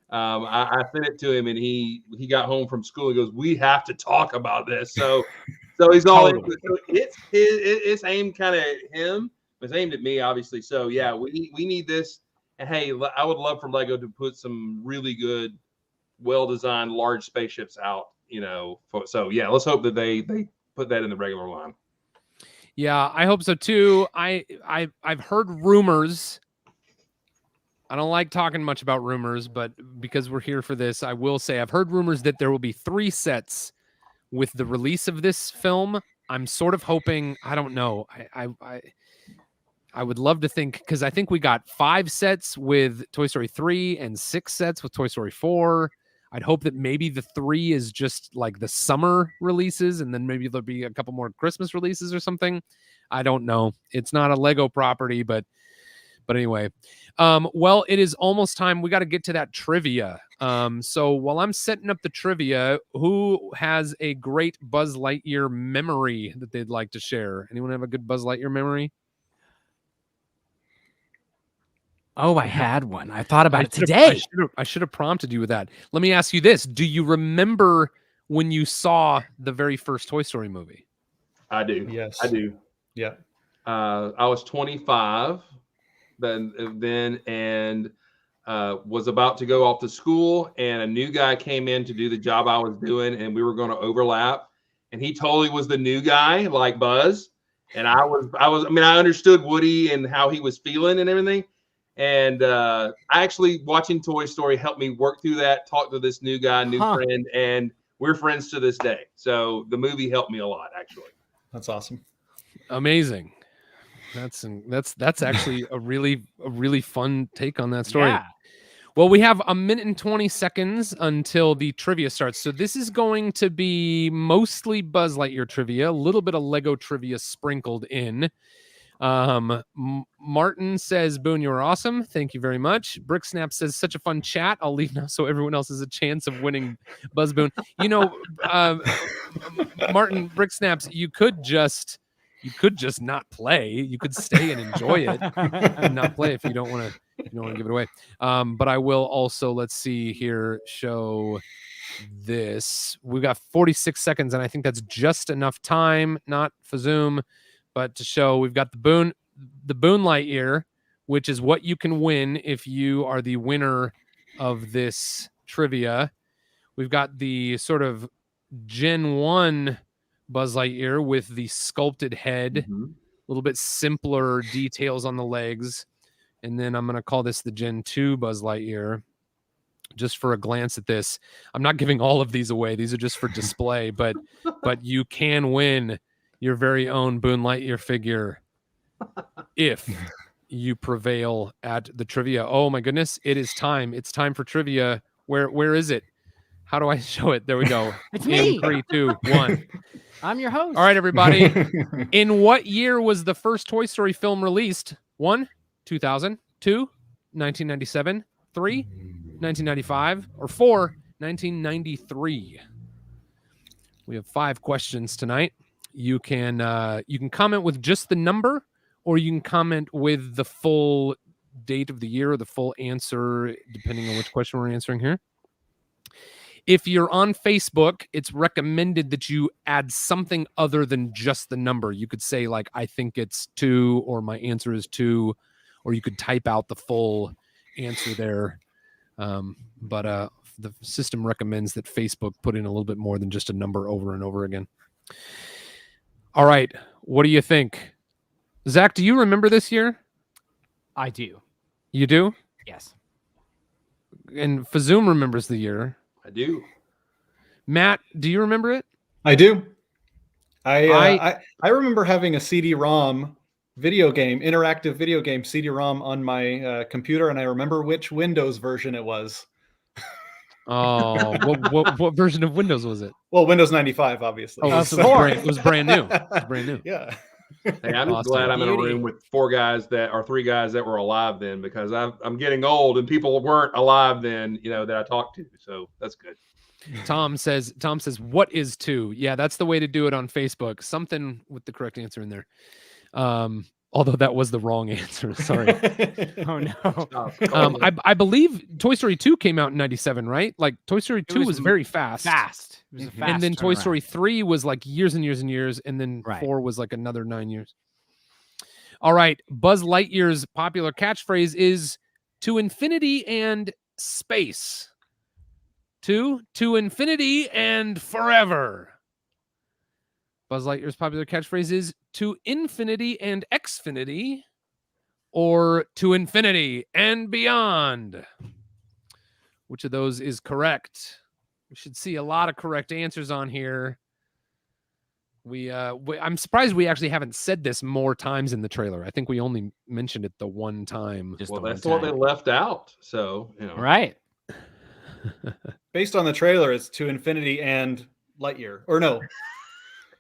I sent it to him and he got home from school and goes, "We have to talk about this." So he's all it's aimed kind of at him. It's aimed at me, obviously. So yeah, we need this. And hey, I would love for Lego to put some really good, well-designed large spaceships out. You know, let's hope that they put that in the regular line. Yeah, I hope so too. I've heard rumors. I don't like talking much about rumors, but because we're here for this, I will say I've heard rumors that there will be 3 sets with the release of this film. I'm sort of hoping, I don't know. I would love to think, because I think we got 5 sets with Toy Story 3 and 6 sets with Toy Story 4. I'd hope that maybe the 3 is just like the summer releases, and then maybe there'll be a couple more Christmas releases or something. I don't know. It's not a Lego property, but anyway. Well, it is almost time. We got to get to that trivia. So while I'm setting up the trivia, who has a great Buzz Lightyear memory that they'd like to share? Anyone have a good Buzz Lightyear memory? Oh, I had one. I thought about it today. I should have prompted you with that. Let me ask you this. Do you remember when you saw the very first Toy Story movie? I do. Yes. I do. Yeah. I was 25 then and was about to go off to school, and a new guy came in to do the job I was doing, and we were going to overlap. And he totally was the new guy, like Buzz. And I understood Woody and how he was feeling and everything. And I actually, watching Toy Story helped me work through that, talk to this new guy, friend, and we're friends to this day. So the movie helped me a lot, actually. That's awesome. Amazing. That's actually a really fun take on that story. Yeah. Well, we have 1 minute and 20 seconds until the trivia starts. So this is going to be mostly Buzz Lightyear trivia, a little bit of Lego trivia sprinkled in. Martin says, Boone, you're awesome. Thank you very much. Bricksnap says, such a fun chat. I'll leave now so everyone else has a chance of winning Buzz Boone. You know, Martin Bricksnaps, you could just not play. You could stay and enjoy it and not play if you don't want to give it away. But I will also, let's see here, show this. We've got 46 seconds, and I think that's just enough time, not for Zoom, but to show we've got the Boone Lightyear, which is what you can win if you are the winner of this trivia. We've got the sort of Gen 1 Buzz Lightyear with the sculpted head, a little bit simpler details on the legs. And then I'm going to call this the Gen 2 Buzz Lightyear. Just for a glance at this, I'm not giving all of these away. These are just for display, but you can win your very own Boone Lightyear figure if you prevail at the trivia. Oh my goodness, it is time. It's time for trivia. Where is it? How do I show it? There we go. It's me. 3, 2, 1. I'm your host. All right, everybody. In what year was the first Toy Story film released? 1, 2000, 2, 1997, 3, 1995, or 4, 1993. We have 5 questions tonight. You can comment with just the number, or you can comment with the full date of the year or the full answer, depending on which question we're answering here. If you're on Facebook, it's recommended that you add something other than just the number. You could say, like, I think it's 2, or my answer is 2, or you could type out the full answer there. But the system recommends that Facebook put in a little bit more than just a number over and over again. All right. What do you think? Zach, do you remember this year? I do. You do? Yes. And Fazoom remembers the year. I do. Matt, do you remember it? I do. I remember having a CD-ROM video game, interactive video game CD-ROM on my computer, and I remember which Windows version it was. Oh, what version of Windows was it? Well, Windows 95, obviously. Oh, it was brand new. It was brand new. Yeah. Hey, I'm just glad I'm in a room with 3 guys that were alive then, because I'm getting old and people weren't alive then, that I talked to. So that's good. Tom says, what is 2? Yeah, that's the way to do it on Facebook. Something with the correct answer in there. Although that was the wrong answer. Sorry. Oh no. I believe Toy Story 2 came out in 97, right? Like Toy Story 2 was very fast. It was a fast and then Toy turnaround. Story 3 was like years and years and years, and then 4 was like another 9 years. All right, Buzz Lightyear's popular catchphrase is "to infinity and space." To infinity and forever. Buzz Lightyear's popular catchphrase is "to infinity and Xfinity," or "to infinity and beyond." Which of those is correct? We should see a lot of correct answers on here. I'm surprised we actually haven't said this more times in the trailer. I think we only mentioned it the one time. That's what they left out. So, Right. Based on the trailer, it's to infinity and Lightyear. Or no.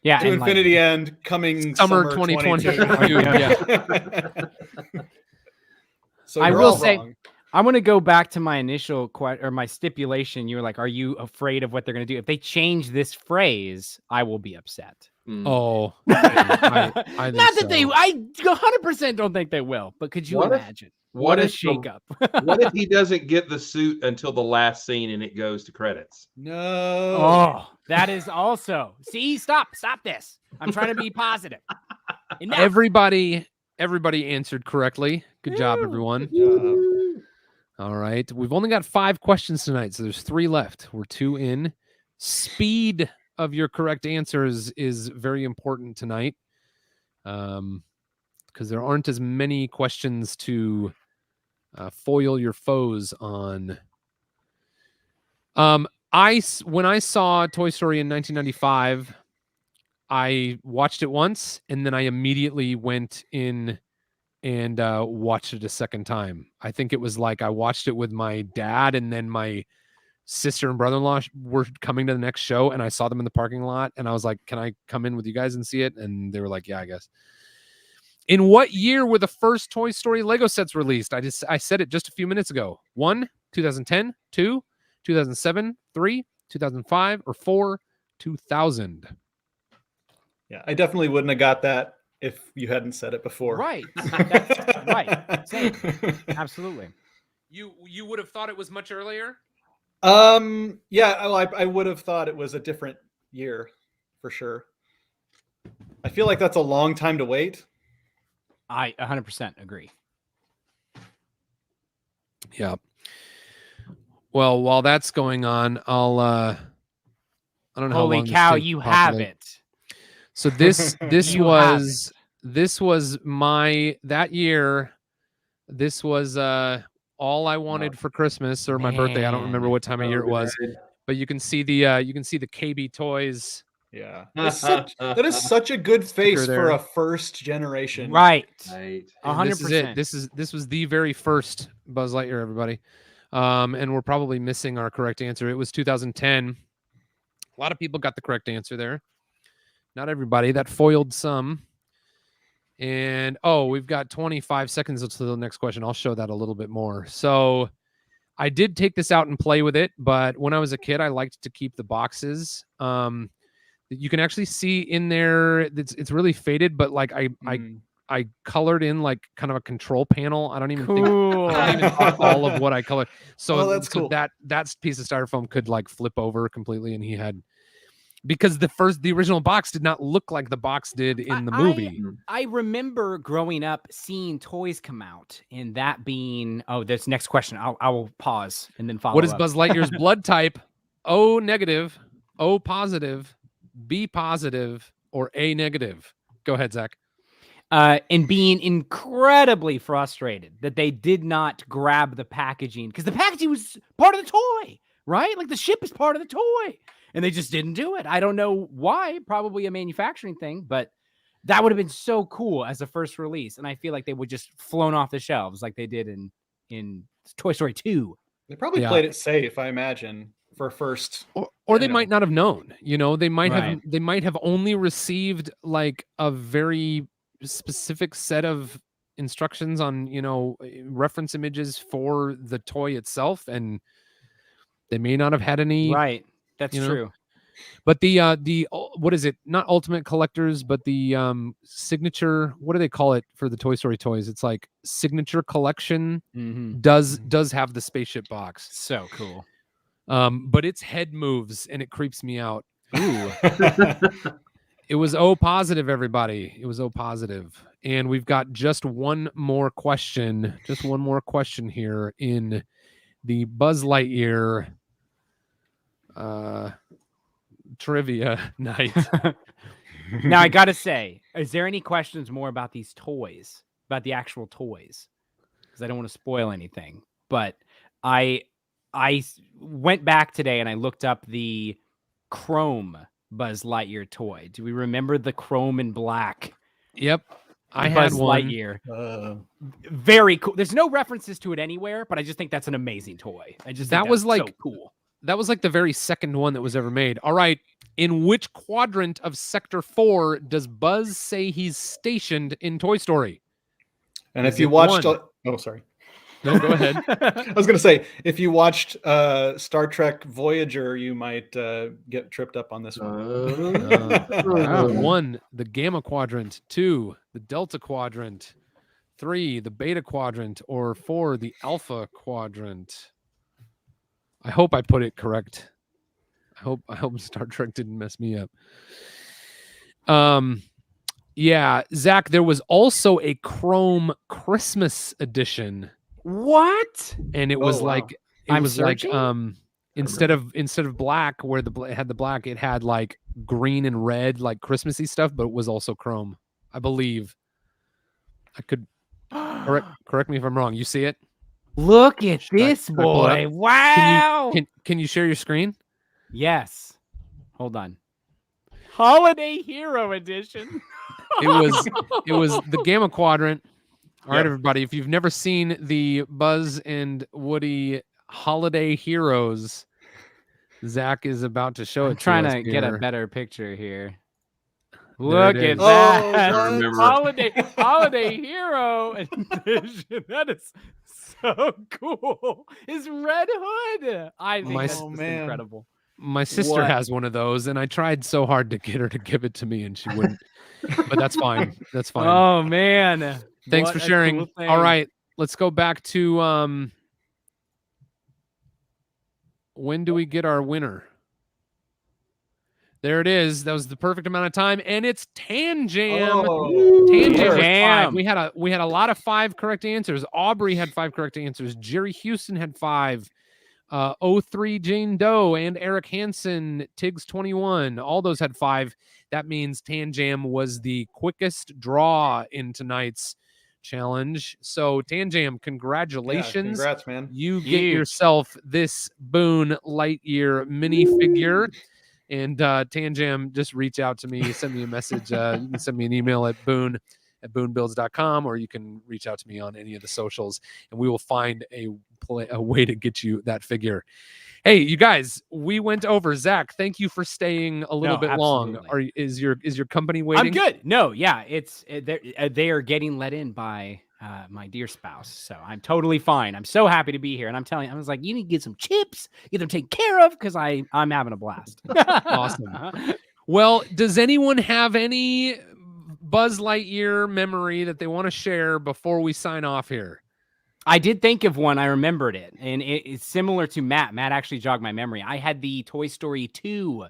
Yeah. To infinity and coming summer 2022. Yeah. So I you're will all say, wrong. I'm going to go back to my initial or my stipulation. You were like, are you afraid of what they're going to do? If they change this phrase, I will be upset. Oh, I think not that so. they, I 100% don't think they will, but could you imagine? What a shakeup. What if he doesn't get the suit until the last scene and it goes to credits? No. Oh, that is also. See, stop this. I'm trying to be positive. Enough. Everybody answered correctly. Good job, everyone. Good job. All right. We've only got 5 questions tonight, so there's 3 left. We're 2 in. Speed of your correct answers is very important tonight, because there aren't as many questions to foil your foes on. When I saw Toy Story in 1995, I watched it once, and then I immediately went in and watched it a second time. I think it was like I watched it with my dad, and then my sister and brother-in-law were coming to the next show, and I saw them in the parking lot, and I was like, can I come in with you guys and see it? And they were like, yeah, I guess. In what year were the first Toy Story Lego sets released? I said it just a few minutes ago. 1, 2010, 2, 2007, 3, 2005, or 4, 2000. Yeah, I definitely wouldn't have got that if you hadn't said it before. Right. That's right. Same. Absolutely. You would have thought it was much earlier? Yeah, I would have thought it was a different year for sure. I feel like that's a long time to wait. I 100% agree. Yeah. Well, while that's going on, I'll I don't know how Holy long this cow, takes you to have populate. it. So this You have was my that year. This was all I wanted for Christmas or my birthday. I don't remember Man. what time of year it was, but you can see the KB Toys. Yeah, that is such a good face Sticker for there. a first generation. Right. Right. And this is it. 100%. This was the very first Buzz Lightyear, everybody. And we're probably missing our correct answer. It was 2010. A lot of people got the correct answer there. Not everybody. That foiled some. And we've got 25 seconds until the next question. I'll show that a little bit more. So I did take this out and play with it, but when I was a kid, I liked to keep the boxes. You can actually see in there, it's really faded, but like I colored in like kind of a control panel. I don't even think all of what I colored. So that's cool. That piece of styrofoam could like flip over completely, and he had, because the original box did not look like the box did in the movie. I remember growing up seeing toys come out and that being, this next question. I will pause and then follow What is up. Buzz Lightyear's blood type? O negative, O positive, B positive, or A negative? Go ahead, Zach. And being incredibly frustrated that they did not grab the packaging, because the packaging was part of the toy, right? Like the ship is part of the toy, and they just didn't do it. I don't know why, probably a manufacturing thing, but that would have been so cool as a first release. And I feel like they would just flown off the shelves like they did in Toy Story 2. They probably played it safe, I imagine, for first. Or they might not have known. They might Right. have only received like a very specific set of instructions on reference images for the toy itself, and they may not have had any. Right, that's true. But the what is it? Not Ultimate Collectors, but the signature. What do they call it for the Toy Story toys? It's like Signature Collection. Does have the spaceship box. So cool. But its head moves and it creeps me out. Ooh. It was O positive, everybody. It was O positive. And we've got just one more question. Just one more question here in the Buzz Lightyear trivia night. Now, I got to say, is there any questions more about these toys, about the actual toys? Because I don't want to spoil anything. But I went back today and I looked up the chrome Buzz Lightyear toy. Do we remember the chrome and black? Yep. I Buzz had one. Lightyear. Very cool. There's no references to it anywhere, but I just think that's an amazing toy. I just think was so like cool. That was like the very second one that was ever made. All right. In which quadrant of Sector 4 does Buzz say he's stationed in Toy Story? And if you watched... sorry. No, go ahead. I was gonna say, if you watched Star Trek Voyager, you might get tripped up on this one. 1, the Gamma Quadrant. 2, the Delta Quadrant. 3, the Beta Quadrant. Or 4, the Alpha Quadrant. I hope I put it correct. I hope Star Trek didn't mess me up. Yeah, Zach, there was also a Chrome Christmas edition. What? And it was wow. like instead of black, where it had the black, it had like green and red, like Christmassy stuff, but it was also Chrome, I believe. I could correct me if I'm wrong. You see it? Look at Should I this pull it boy! up? Wow. Can you share your screen? Yes. Hold on. Holiday Hero Edition. It was the Gamma Quadrant. All right, everybody. If you've never seen the Buzz and Woody Holiday Heroes, Zach is about to show it. I'm trying to get a here. better picture here. There Look it at is. that. I remember. Holiday Hero Edition. That is so cool. His red hood. I think that's just incredible. My sister has one of those, and I tried so hard to get her to give it to me, and she wouldn't. But that's fine. That's fine. Oh man. Thanks What for a sharing. cool thing. All right, let's go back to when do we get our winner? There it is. That was the perfect amount of time, and it's Tan Jam. Tan Jam. Jam. We had a lot of 5 correct answers. Aubrey had 5 correct answers. Jerry Houston had 5. 03 Jane Doe and Eric Hansen, Tiggs 21, all those had 5. That means Tan Jam was the quickest draw in tonight's challenge. So Tan Jam, congratulations. Yeah, congrats, man. You get yourself this Boone Lightyear minifigure. And Tan Jam, just reach out to me, send me a message. You can send me an email at boone@boonebuilds.com, or you can reach out to me on any of the socials, and we will find a way to get you that figure. Hey, you guys, we went over. Zach, thank you for staying a little bit long. Is your company waiting? I'm good. No, yeah, they are getting let in by my dear spouse, so I'm totally fine. I'm so happy to be here, and I'm telling you, I was like, you need to get some chips, get them taken care of, because I'm having a blast. Awesome. Well, does anyone have any Buzz Lightyear memory that they want to share before we sign off here? I did think of one. I remembered it, and it's similar to Matt. Matt actually jogged my memory. I had the Toy Story 2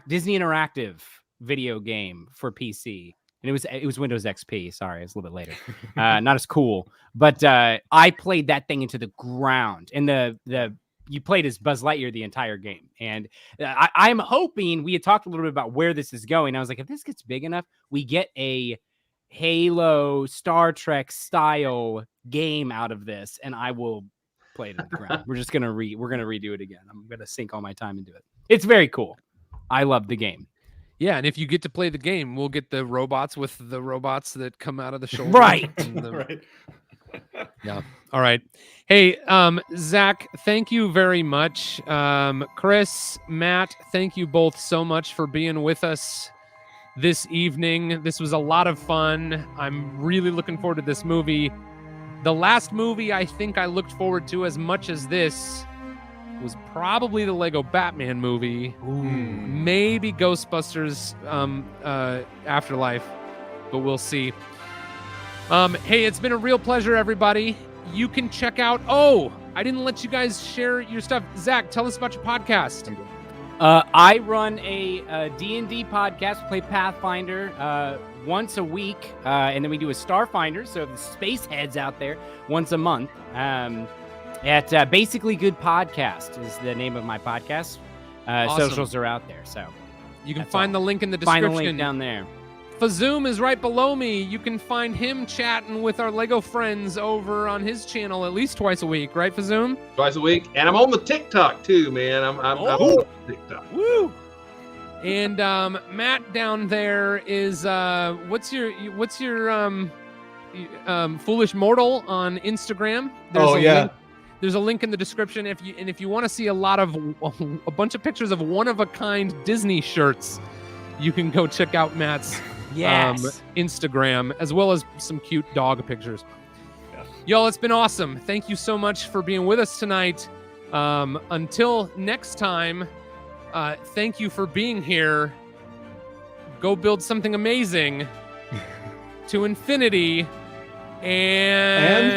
Disney Interactive video game for PC, and it was Windows XP. Sorry, it's a little bit later. Not as cool, but I played that thing into the ground. And you played as Buzz Lightyear the entire game, and I'm hoping, we had talked a little bit about where this is going. I was like, if this gets big enough, we get a Halo Star Trek style game out of this, and I will play it in the ground. We're gonna redo it again. I'm gonna sink all my time into it. It's very cool. I love the game. Yeah, and if you get to play the game, we'll get the robots with the robots that come out of the shoulder. Right. Right. Yeah. All right. Hey, Zach, thank you very much. Chris, Matt, thank you both so much for being with us this evening. This was a lot of fun. I'm really looking forward to this movie. The last movie I think I looked forward to as much as this was probably the Lego Batman movie. Maybe Ghostbusters Afterlife, but we'll see. Hey, it's been a real pleasure, everybody. You can check out... Oh, I didn't let you guys share your stuff. Zach, tell us about your podcast. I run a D&D podcast. We play Pathfinder once a week, and then we do a Starfinder. So the space heads out there once a month. At Basically Good Podcast is the name of my podcast. Awesome. Socials are out there, so you can find the link in the description. Find the link down there. Fazoom is right below me. You can find him chatting with our Lego friends over on his channel at least twice a week, right, Fazoom? Twice a week, and I'm on the TikTok too, man. I'm on TikTok. Woo! And Matt down there is what's your Foolish Mortal on Instagram? Link. There's a link in the description if you want to see a bunch of pictures of one-of-a-kind Disney shirts, you can go check out Matt's Instagram, as well as some cute dog pictures. Yes. Y'all, it's been awesome. Thank you so much for being with us tonight. Until next time, thank you for being here. Go build something amazing to infinity and